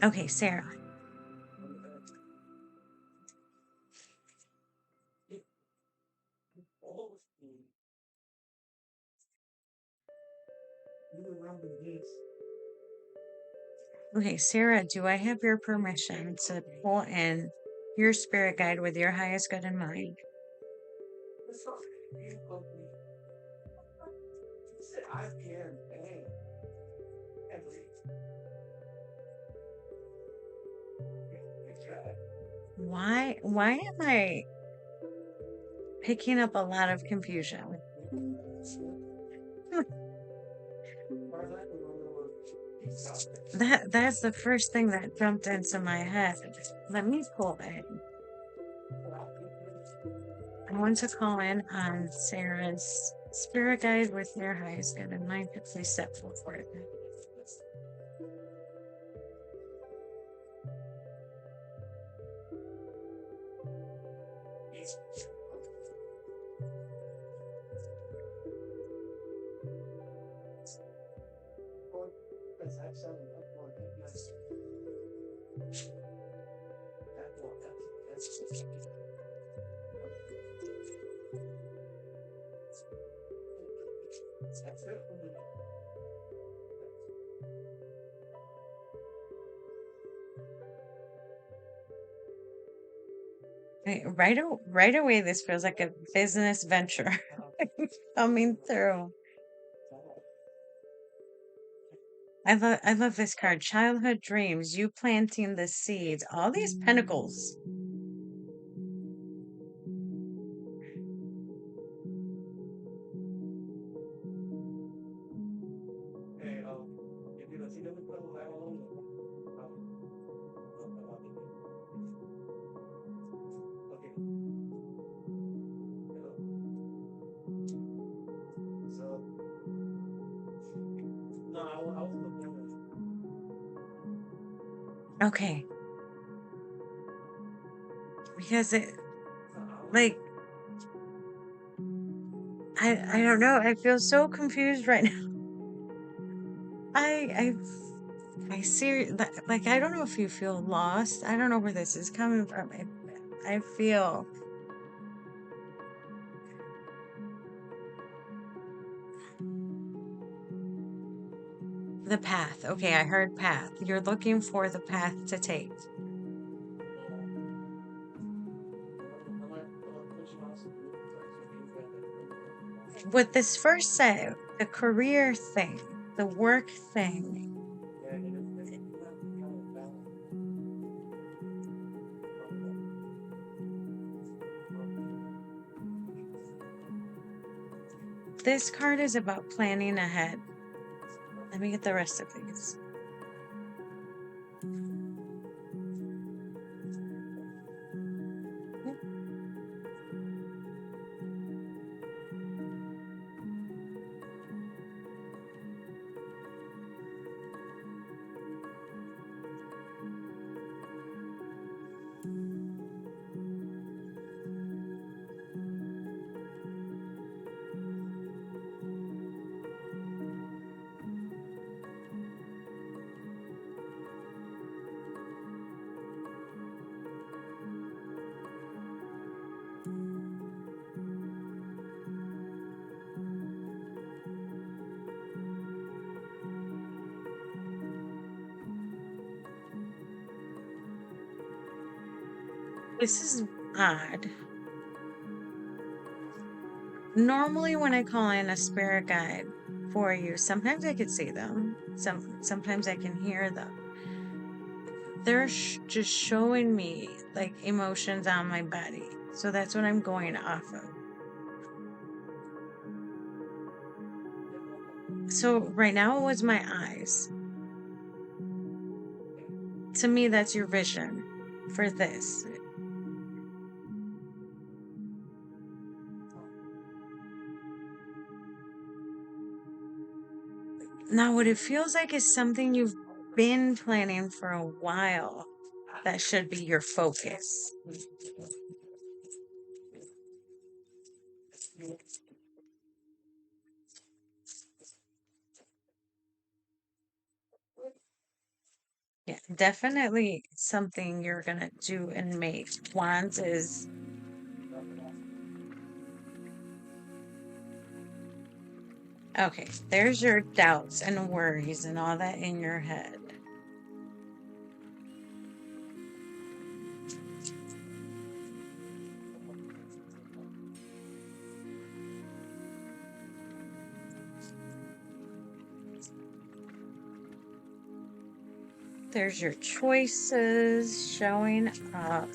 Okay, Sarah. Okay, Sarah, do I have your permission to pull in your spirit guide with your highest good in mind? Why am I picking up a lot of confusion? That's the first thing that jumped into my head. Let me pull it. I want to call in on Sarah's spirit guide with their highest good in mind to please step forward. Right away, this feels like a business venture coming through. I love this card. Childhood dreams, you planting the seeds, all these pentacles. Okay, because it like I don't know. I feel so confused right now. I I see like I don't know if you feel lost. I don't know where this is coming from. I feel the path. Okay, I heard path. You're looking for the path to take. With this first set, the career thing, the work thing, this card is about planning ahead. Let me get the rest of these. This is odd. Normally, when I call in a spirit guide for you, sometimes I could see them. Sometimes I can hear them. They're just showing me like emotions on my body. So that's what I'm going off of. So right now it was my eyes. To me, that's your vision for this. Now, what it feels like is something you've been planning for a while. That should be your focus. Yeah, definitely something you're gonna do and make. Wands is okay. There's your doubts and worries and all that in your head. There's your choices showing up.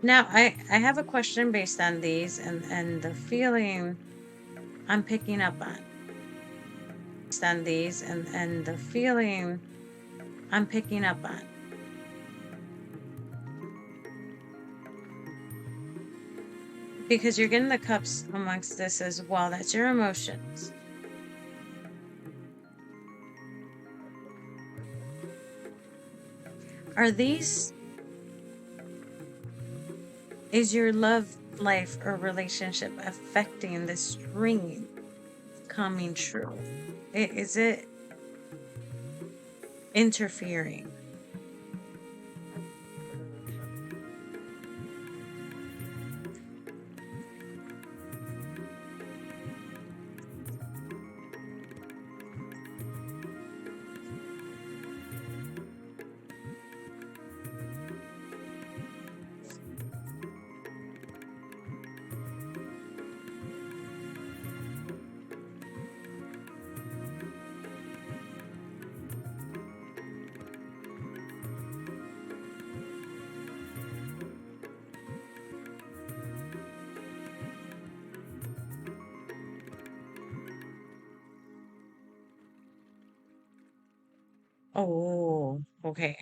Now, I have a question based on these and the feeling I'm picking up on. Based on these and the feeling I'm picking up on. Because you're getting the cups amongst this as well. That's your emotions. Are these, is your love life or relationship affecting this dream coming true? Is it interfering? Oh, okay.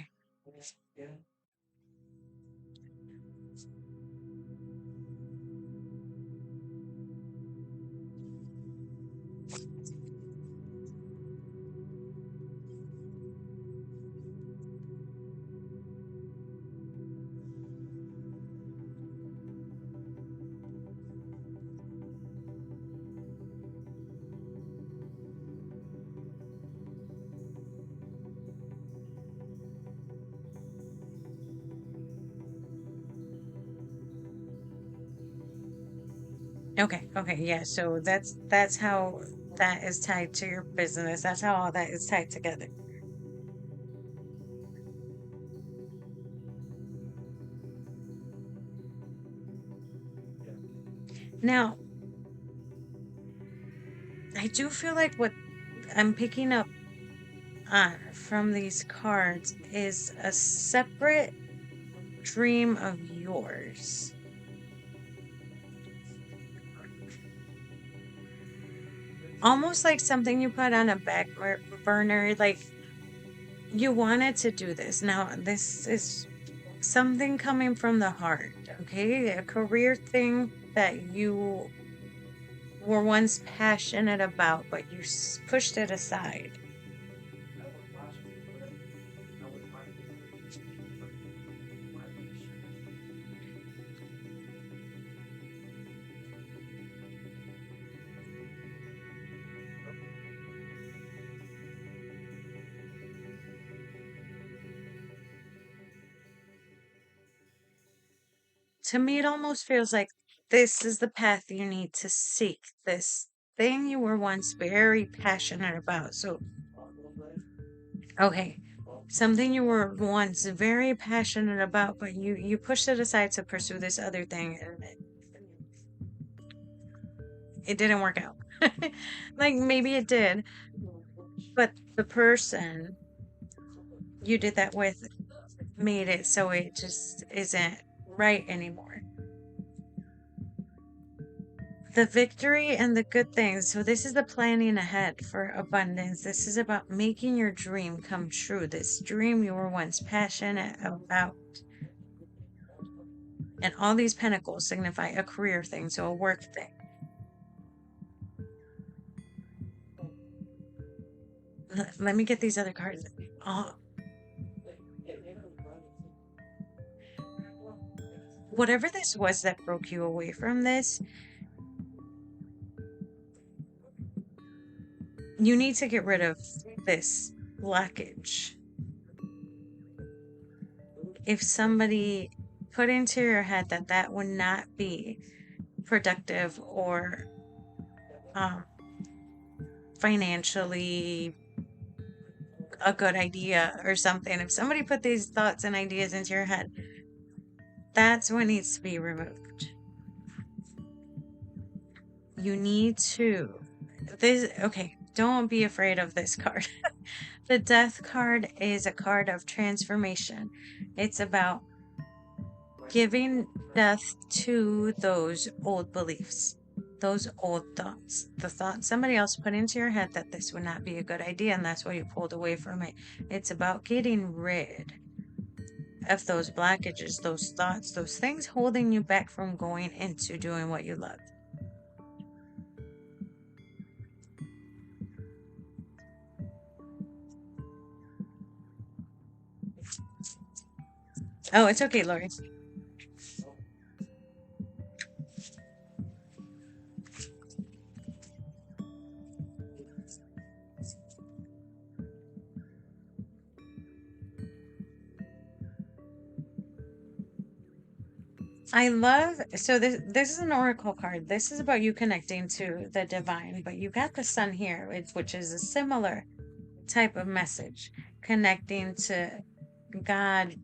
Okay, okay, yeah. So that's how that is tied to your business. That's how all that is tied together. Now, I do feel like what I'm picking up on from these cards is a separate dream of yours. Almost like something you put on a burner, like you wanted to do this. Now, this is something coming from the heart, okay? A career thing that you were once passionate about, but you pushed it aside. To me, it almost feels like this is the path you need to seek, this thing you were once very passionate about. So Okay. Something you were once very passionate about, but you pushed it aside to pursue this other thing, and it didn't work out. Like maybe it did, but the person you did that with made it so it just isn't right anymore. The victory and the good things. So this is the planning ahead for abundance. This is about making your dream come true. This dream you were once passionate about. And all these pentacles signify a career thing, so a work thing. Let me get these other cards. Oh, whatever this was that broke you away from this, you need to get rid of this blockage. If somebody put into your head that that would not be productive or um, financially a good idea or something, if somebody put these thoughts and ideas into your head, that's what needs to be removed. You need to okay, don't be afraid of this card. The death card is a card of transformation. It's about giving death to those old beliefs, those old thoughts, the thought somebody else put into your head that this would not be a good idea, and that's why you pulled away from it. It's about getting rid of those blockages, those thoughts, those things holding you back from going into doing what you love. Oh, it's okay, Lori. I love so this is an oracle card. This is about you connecting to the divine, but you got the sun here, which is a similar type of message, connecting to God,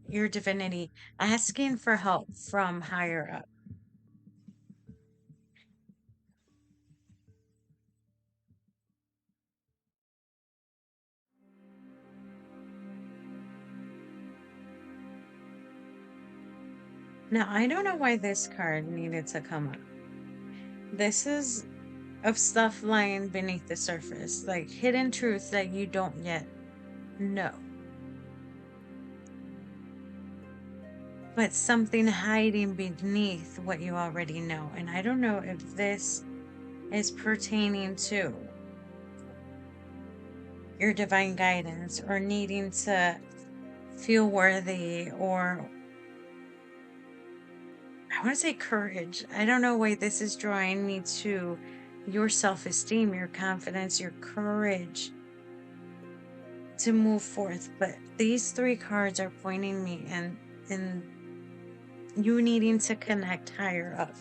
your divinity, asking for help from higher up. Now, I don't know why this card needed to come up. This is of stuff lying beneath the surface, like hidden truths that you don't yet know. But something hiding beneath what you already know. And I don't know if this is pertaining to your divine guidance or needing to feel worthy, or I want to say courage. I don't know why this is drawing me to your self-esteem, your confidence, your courage to move forth. But these three cards are pointing me in you needing to connect higher up.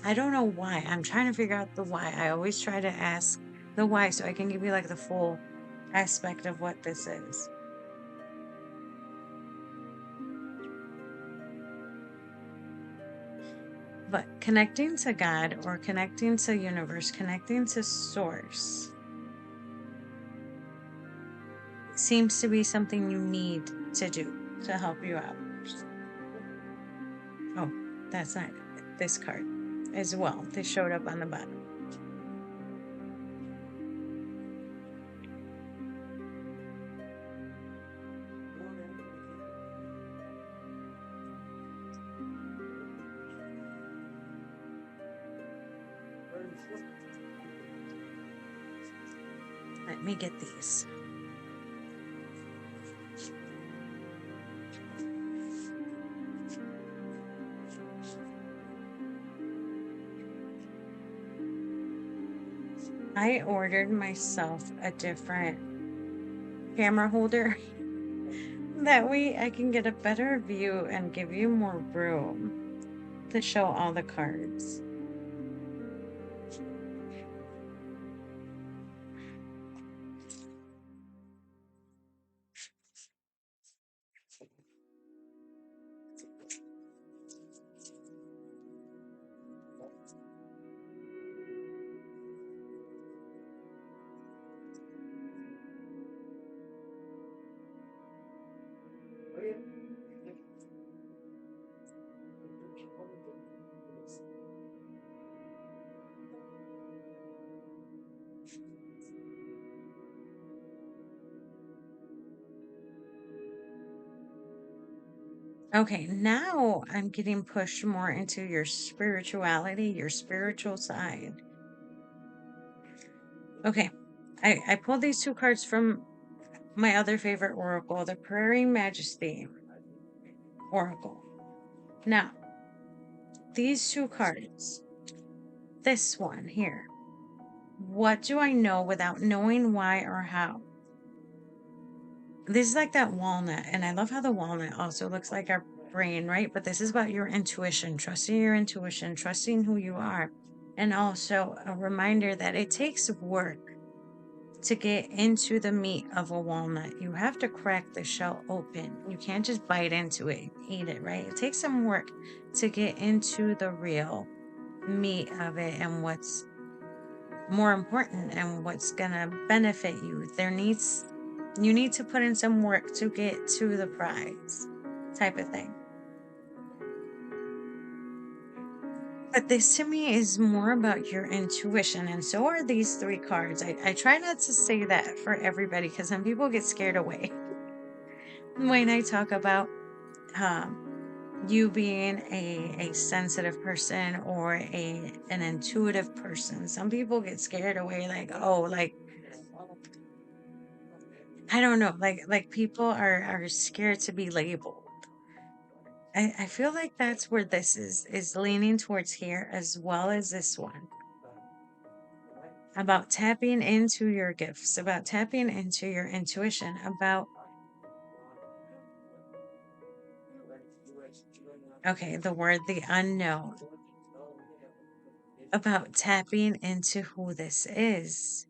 I don't know why. I'm trying to figure out the why. I always try to ask the why so I can give you like the full aspect of what this is. But connecting to God or connecting to universe, connecting to source seems to be something you need to do to help you out. Oh, that's not this card as well. This showed up on the bottom. Let me get these. I ordered myself a different camera holder. That way I can get a better view and give you more room to show all the cards. Okay, now I'm getting pushed more into your spirituality, your spiritual side. Okay, I pulled these two cards from my other favorite oracle, the Prairie Majesty Oracle. Now, these two cards, this one here, what do I know without knowing why or how? This is like that walnut, and I love how the walnut also looks like our brain, right? But this is about your intuition, trusting who you are, and also a reminder that it takes work to get into the meat of a walnut. You have to crack the shell open. You can't just bite into it and eat it, right? It takes some work to get into the real meat of it and what's more important and what's gonna benefit you. You need to put in some work to get to the prize type of thing. But this to me is more about your intuition, and so are these three cards. I try not to say that for everybody because some people get scared away when I talk about um, you being a sensitive person or an intuitive person. Some people get scared away, like, oh, like I don't know, like people are scared to be labeled. I feel like that's where this is leaning towards here as well as this one. About tapping into your gifts, about tapping into your intuition, about okay, the word the unknown, about tapping into who this is,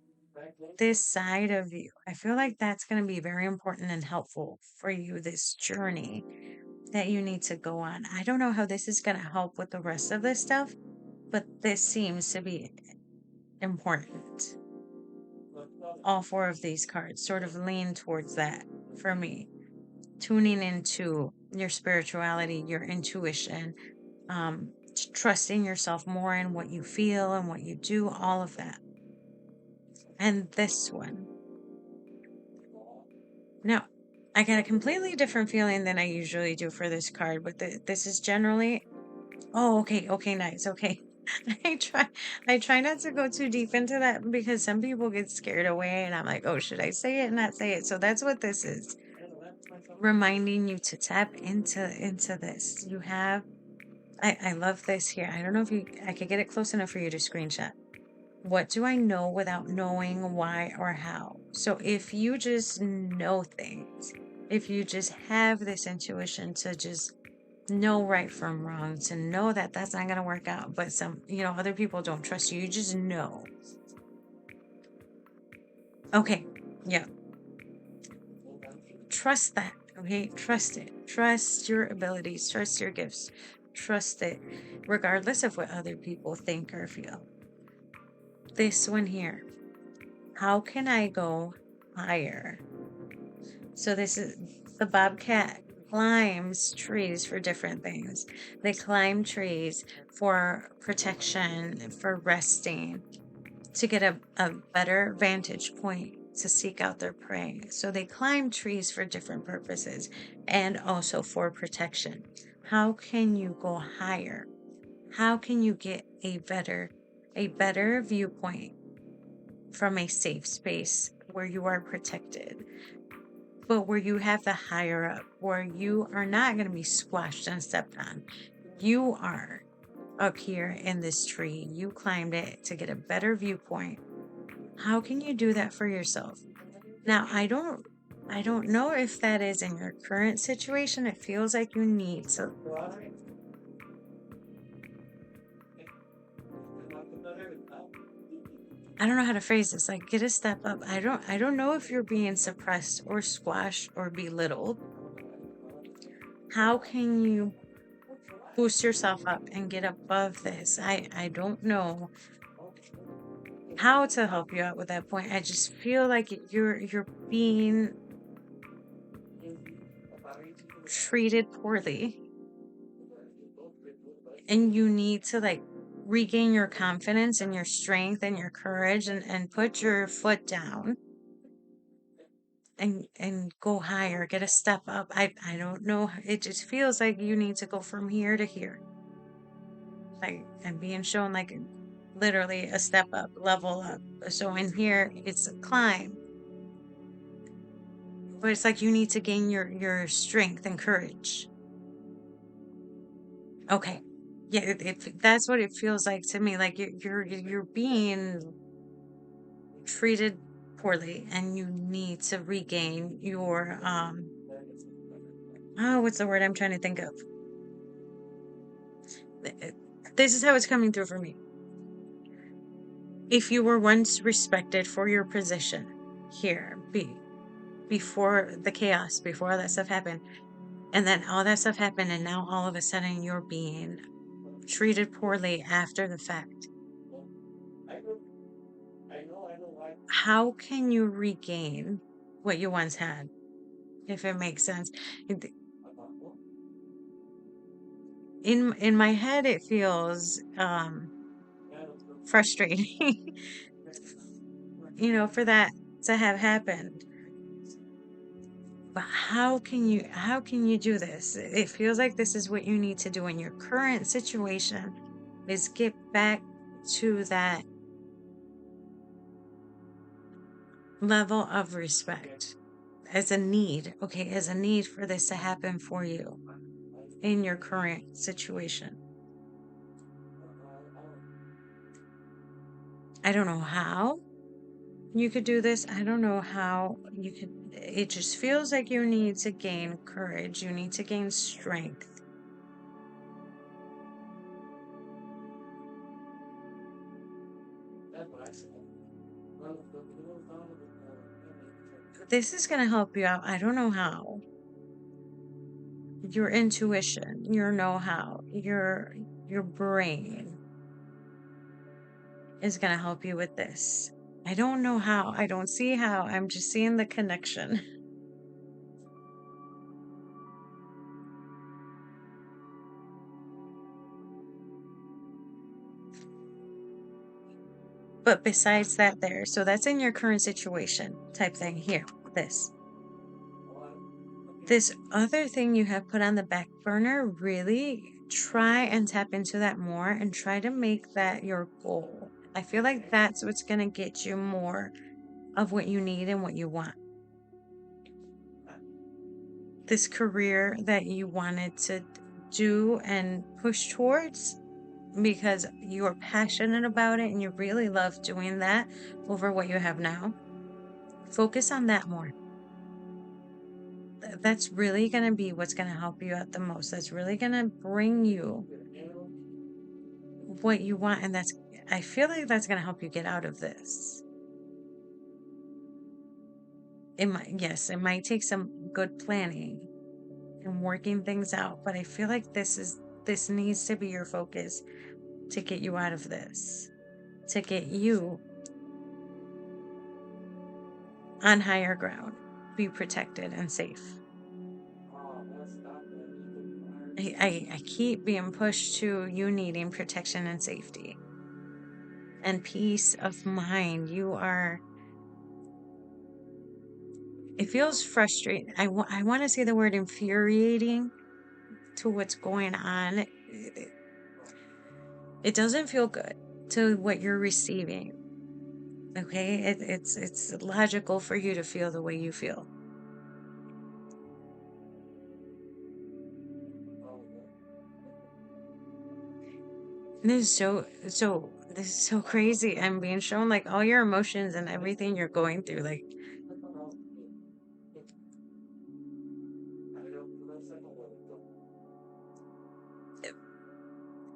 this side of you. I feel like that's going to be very important and helpful for you, this journey that you need to go on. I don't know how this is going to help with the rest of this stuff, but this seems to be important. All four of these cards sort of lean towards that for me. Tuning into your spirituality, your intuition, trusting yourself more in what you feel and what you do, all of that. And this one. Now, I got a completely different feeling than I usually do for this card, but this is generally oh, okay, okay, nice, okay. I try I try not to go too deep into that because some people get scared away and I'm like, "Oh, should I say it, not say it?" So that's what this is. Reminding you to tap into this. You have I love this here. I don't know if I could get it close enough for you to screenshot. What do I know without knowing why or how? So if you just know things, if you just have this intuition to just know right from wrong, to know that that's not going to work out, but other people don't trust you, you just know. Okay. Yeah. Trust that. Okay. Trust it. Trust your abilities. Trust your gifts. Trust it, regardless of what other people think or feel. This one here. How can I go higher? So this is the bobcat climbs trees for different things. They climb trees for protection, for resting, to get a better vantage point to seek out their prey. So they climb trees for different purposes and also for protection. How can you go higher? How can you get a better viewpoint from a safe space where you are protected, but where you have the higher up, where you are not going to be squashed and stepped on? You are up here in this tree. You climbed it to get a better viewpoint. How can you do that for yourself? Now, I don't know if that is in your current situation. It feels like you need to I don't know how to phrase this. Like get a step up. I don't know if you're being suppressed or squashed or belittled. How can you boost yourself up and get above this? I don't know how to help you out with that point. I just feel like you're being treated poorly and you need to like regain your confidence and your strength and your courage and put your foot down and go higher, get a step up. I don't know. It just feels like you need to go from here to here. Like I'm being shown like literally a step up, level up. So in here it's a climb, but it's like you need to gain your strength and courage. Okay. Yeah, that's what it feels like to me. Like you're being treated poorly and you need to regain your oh, what's the word I'm trying to think of? This is how it's coming through for me. If you were once respected for your position here, before the chaos, before all that stuff happened, and then all that stuff happened, and now all of a sudden you're being treated poorly after the fact. How can you regain what you once had, if it makes sense? It- in my head, it feels frustrating, for that to have happened. But how can you do this? It feels like this is what you need to do in your current situation is get back to that level of respect as a need, okay, as a need for this to happen for you in your current situation. I don't know how you could do this. I don't know how you could. It just feels like you need to gain courage. You need to gain strength. This is going to help you out. I don't know how. Your intuition, your know-how, your brain is going to help you with this. I don't know how. I don't see how. I'm just seeing the connection. But besides that there, so that's in your current situation type thing here. This other thing you have put on the back burner, really try and tap into that more and try to make that your goal. I feel like that's what's going to get you more of what you need and what you want. This career that you wanted to do and push towards because you're passionate about it and you really love doing that over what you have now. Focus on that more. That's really going to be what's going to help you out the most. That's really going to bring you what you want. And I feel like that's going to help you get out of this. Yes, it might take some good planning and working things out, but I feel like this needs to be your focus to get you out of this, to get you on higher ground, be protected and safe. I keep being pushed to you needing protection and safety and peace of mind. It feels frustrating. I want to say the word infuriating to what's going on. It doesn't feel good to what you're receiving. Okay, it's logical for you to feel the way you feel. This is so crazy. I'm being shown like all your emotions and everything you're going through. Like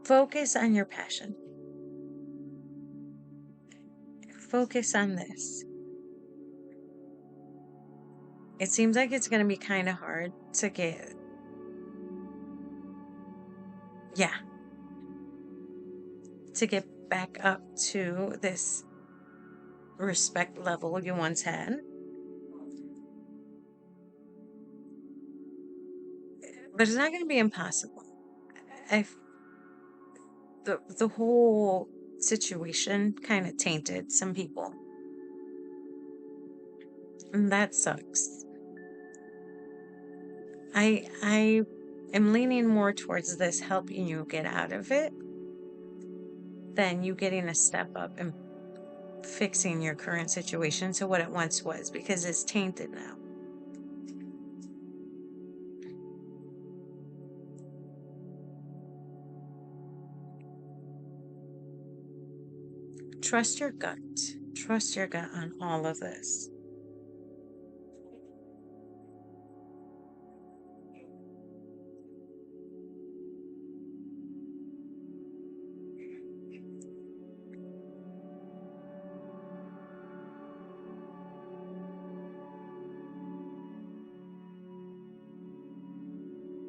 focus on your passion. Focus on this. It seems like it's going to be kind of hard to yeah, to get back up to this respect level you once had. But it's not going to be impossible. I the whole situation kind of tainted some people. And that sucks. I am leaning more towards this helping you get out of it than you getting a step up and fixing your current situation to what it once was because it's tainted now. Trust your gut. Trust your gut on all of this.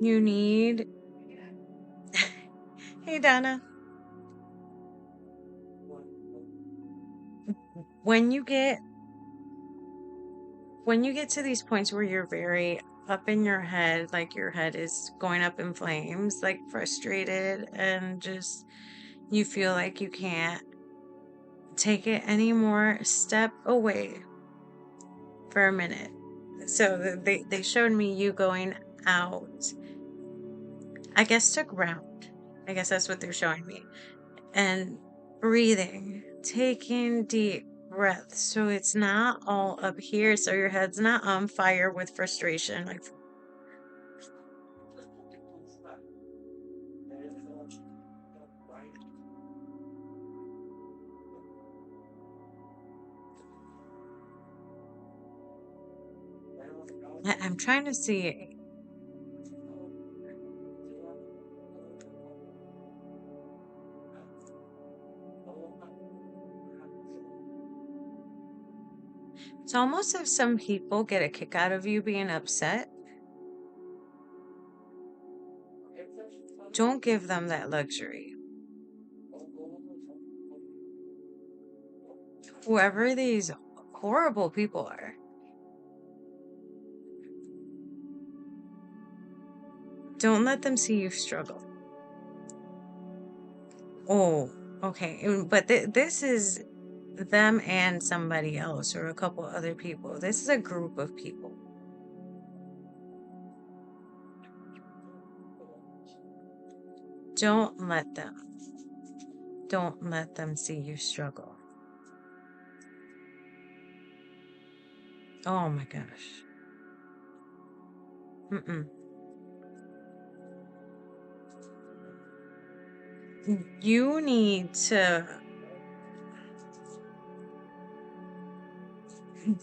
You need, hey Donna, when you get when you get to these points where you're very up in your head, like your head is going up in flames, like frustrated and just you feel like you can't take it anymore, step away for a minute. So they showed me you going out, I guess to ground. I guess that's what they're showing me. And breathing, taking deep breaths so it's not all up here, so your head's not on fire with frustration. Like I'm trying to see. It's almost as if some people get a kick out of you being upset. Don't give them that luxury. Whoever these horrible people are, don't let them see you struggle. Oh, okay. But this is them and somebody else or a couple other people. This is a group of people. Don't let them. Don't let them see you struggle. Oh my gosh. Mm-mm. You need to,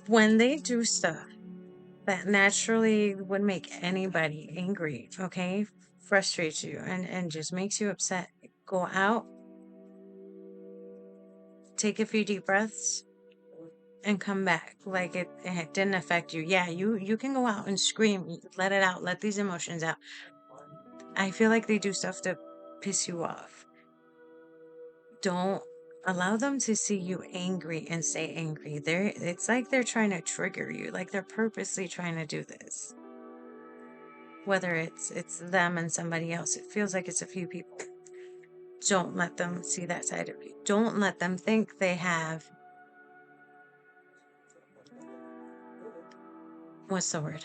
when they do stuff that naturally would make anybody angry, okay, frustrates you and just makes you upset, go out, take a few deep breaths, and come back like it didn't affect you. Yeah, you can go out and scream, let it out, let these emotions out. I feel like they do stuff to piss you off. Don't allow them to see you angry and stay angry. It's like they're trying to trigger you, like they're purposely trying to do this. Whether it's them and somebody else, it feels like it's a few people. Don't let them see that side of you. Don't let them think they have, what's the word?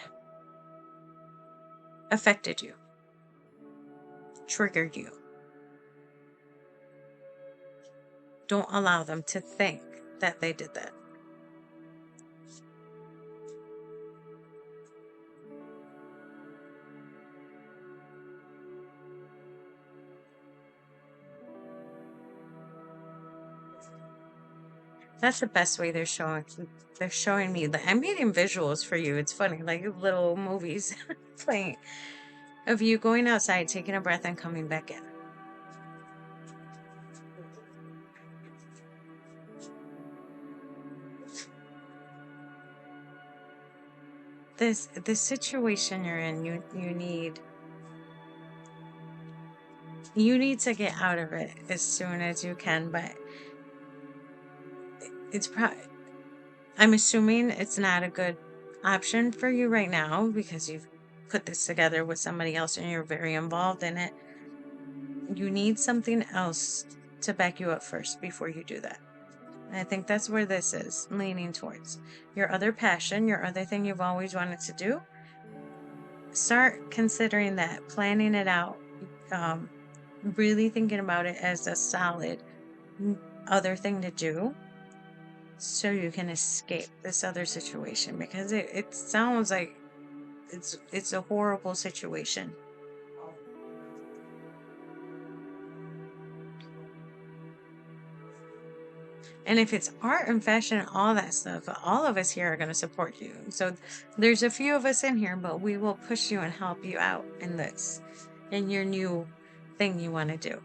Affected you, triggered you. Don't allow them to think that they did that. That's the best way they're showing me that I'm getting visuals for you. It's funny, like little movies playing of you going outside, taking a breath and coming back in. This situation you're in, you need to get out of it as soon as you can, but it's probably, I'm assuming it's not a good option for you right now because you've put this together with somebody else and you're very involved in it. You need something else to back you up first before you do that. I think that's where this is leaning towards. Your other passion, your other thing you've always wanted to do, start considering that, planning it out, um, really thinking about it as a solid other thing to do so you can escape this other situation because it sounds like it's a horrible situation. And if it's art and fashion and all that stuff, all of us here are going to support you. So there's a few of us in here, but we will push you and help you out in this, in your new thing you want to do.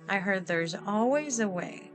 I heard there's always a way.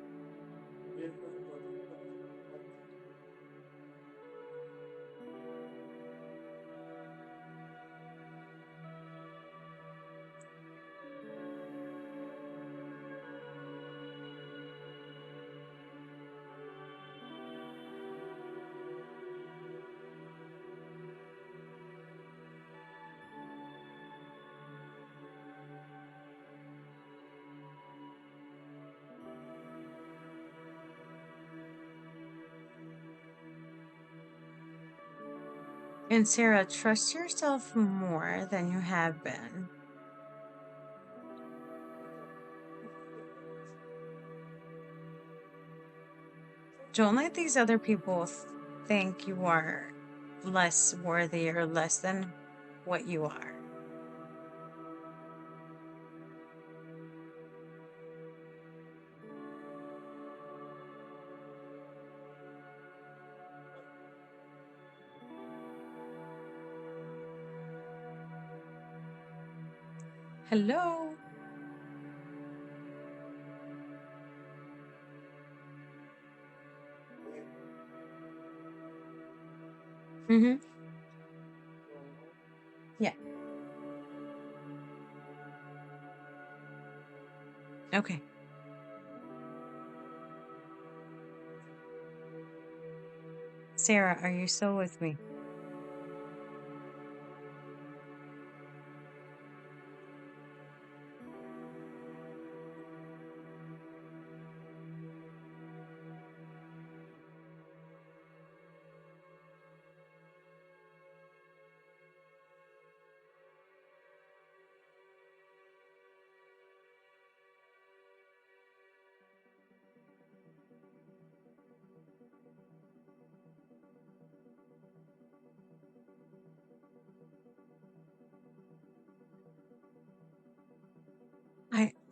And Sarah, trust yourself more than you have been. Don't let these other people think you are less worthy or less than what you are. Hello. Mm-hmm. Yeah. Okay. Sarah, are you still with me?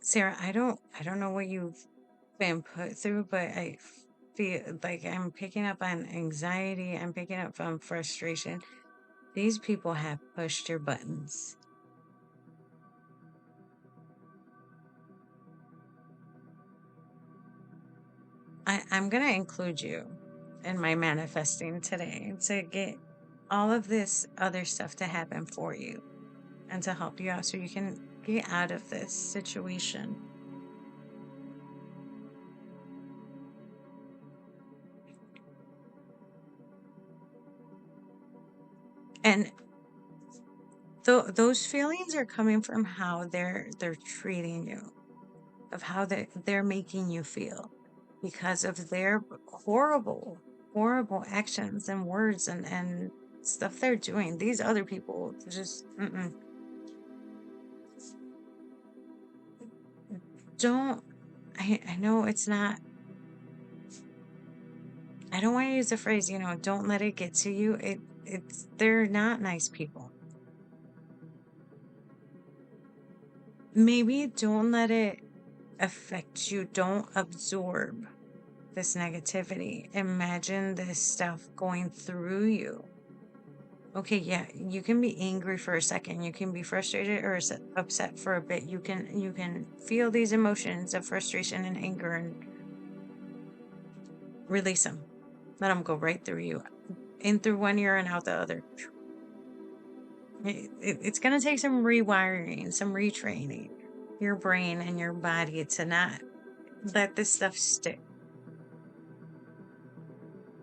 Sarah, I don't know what you've been put through, but I feel like I'm picking up on anxiety. I'm picking up on frustration. These people have pushed your buttons. I'm gonna include you in my manifesting today to get all of this other stuff to happen for you and to help you out so you can get out of this situation. And those feelings are coming from how they're treating you, of how they're making you feel because of their horrible actions and words and stuff they're doing. These other people just don't. I know it's not. I don't want to use the phrase, don't let it get to you. It's they're not nice people. Maybe don't let it affect you. Don't absorb this negativity. Imagine this stuff going through you. Okay, yeah, you can be angry for a second. You can be frustrated or upset for a bit. You can feel these emotions of frustration and anger and release them. Let them go right through you, in through one ear and out the other. It's going to take some rewiring, some retraining your brain and your body to not let this stuff stick.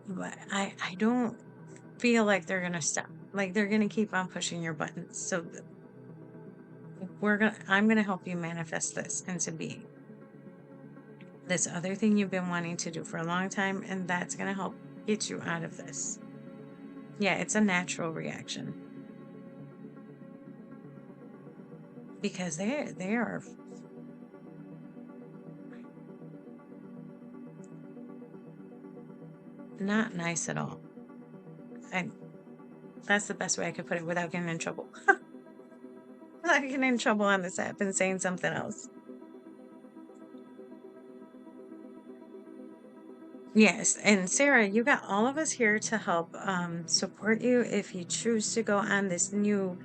But I don't feel like they're gonna stop. Like they're gonna keep on pushing your buttons. So I'm gonna help you manifest this into being. This other thing you've been wanting to do for a long time, and that's gonna help get you out of this. Yeah, it's a natural reaction because they are not nice at all. And that's the best way I could put it without getting in trouble. Without getting in trouble on this app and saying something else. Yes, and Sarah, you got all of us here to help support you if you choose to go on this new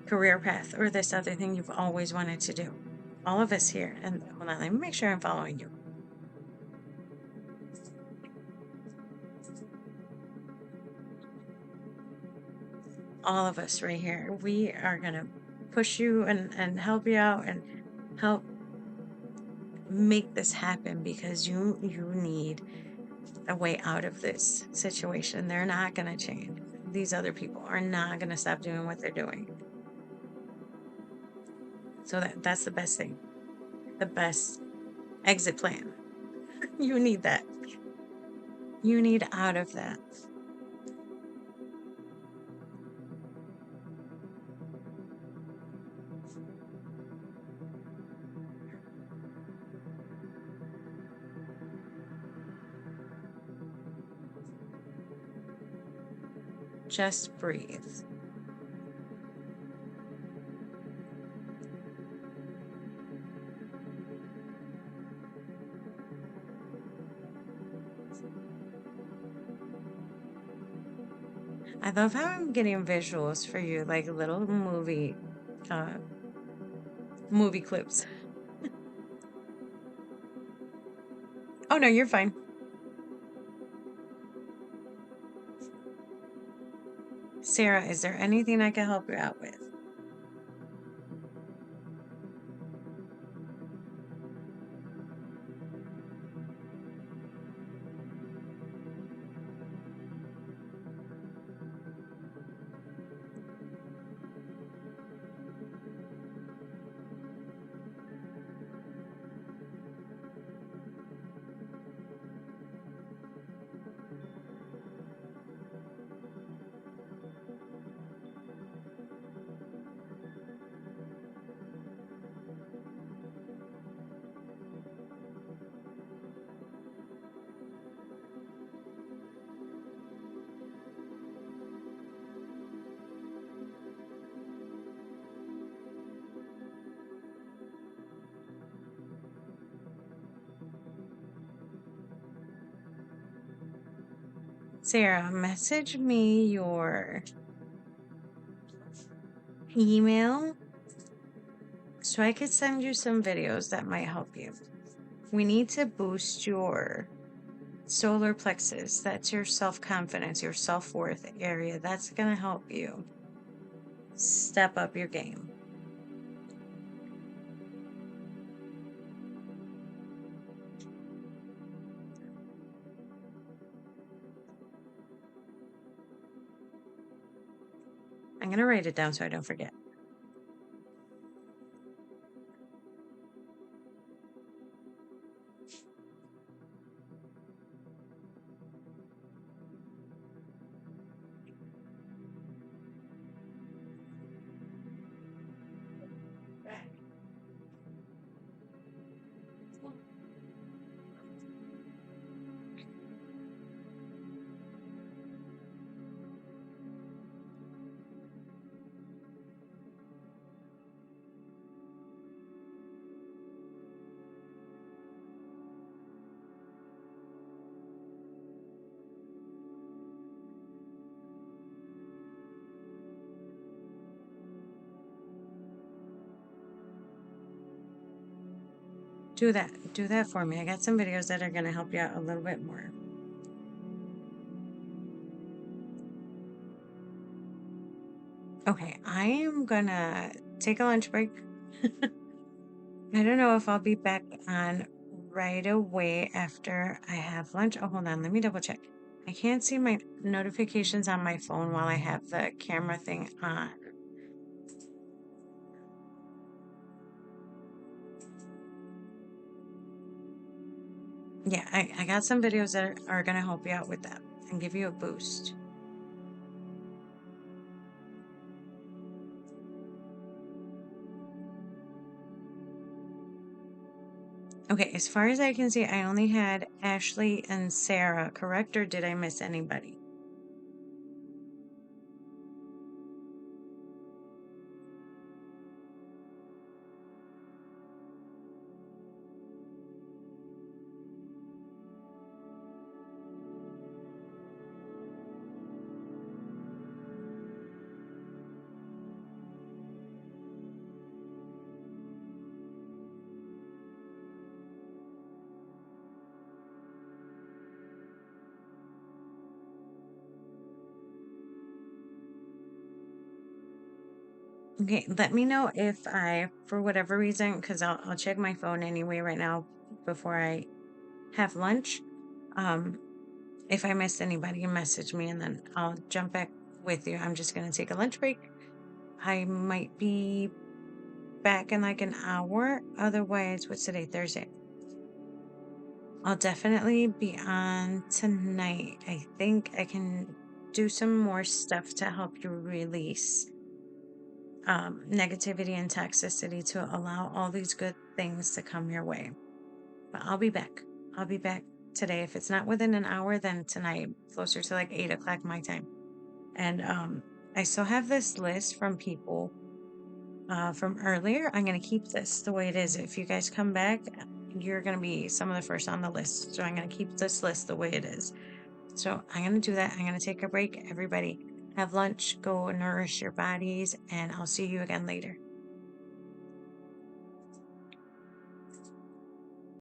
career path or this other thing you've always wanted to do. All of us here. And hold on, let me make sure I'm following you. All of us right here. We are gonna push you and help you out and help make this happen because you need a way out of this situation. They're not gonna change. These other people are not gonna stop doing what they're doing. So that's the best thing. The best exit plan. You need that. You need out of that. Just breathe. I love how I'm getting visuals for you, like little uh, movie clips. Oh no, you're fine. Sarah, is there anything I can help you out with? Sarah, message me your email so I could send you some videos that might help you. We need to boost your solar plexus. That's your self confidence, your self worth area. That's going to help you step up your game. I'm going to write it down so I don't forget. Do that. Do that for me. I got some videos that are going to help you out a little bit more. Okay, I am going to take a lunch break. I don't know if I'll be back on right away after I have lunch. Oh, hold on. Let me double check. I can't see my notifications on my phone while I have the camera thing on. Yeah, I got some videos that are going to help you out with that and give you a boost. Okay, as far as I can see, I only had Ashley and Sarah, correct? Or did I miss anybody? Okay, let me know if I, for whatever reason, because I'll check my phone anyway right now before I have lunch. Um, if I missed anybody, message me and then I'll jump back with you. I'm just gonna take a lunch break. I might be back in like an hour. Otherwise, what's today? Thursday. I'll definitely be on tonight. I think I can do some more stuff to help you release negativity and toxicity to allow all these good things to come your way. But I'll be back. I'll be back today. If it's not within an hour, then tonight, closer to like 8 o'clock my time. And I still have this list from people from earlier. I'm going to keep this the way it is. If you guys come back, you're going to be some of the first on the list. So I'm going to keep this list the way it is. So I'm going to do that. I'm going to take a break. Everybody have lunch, go nourish your bodies, and I'll see you again later.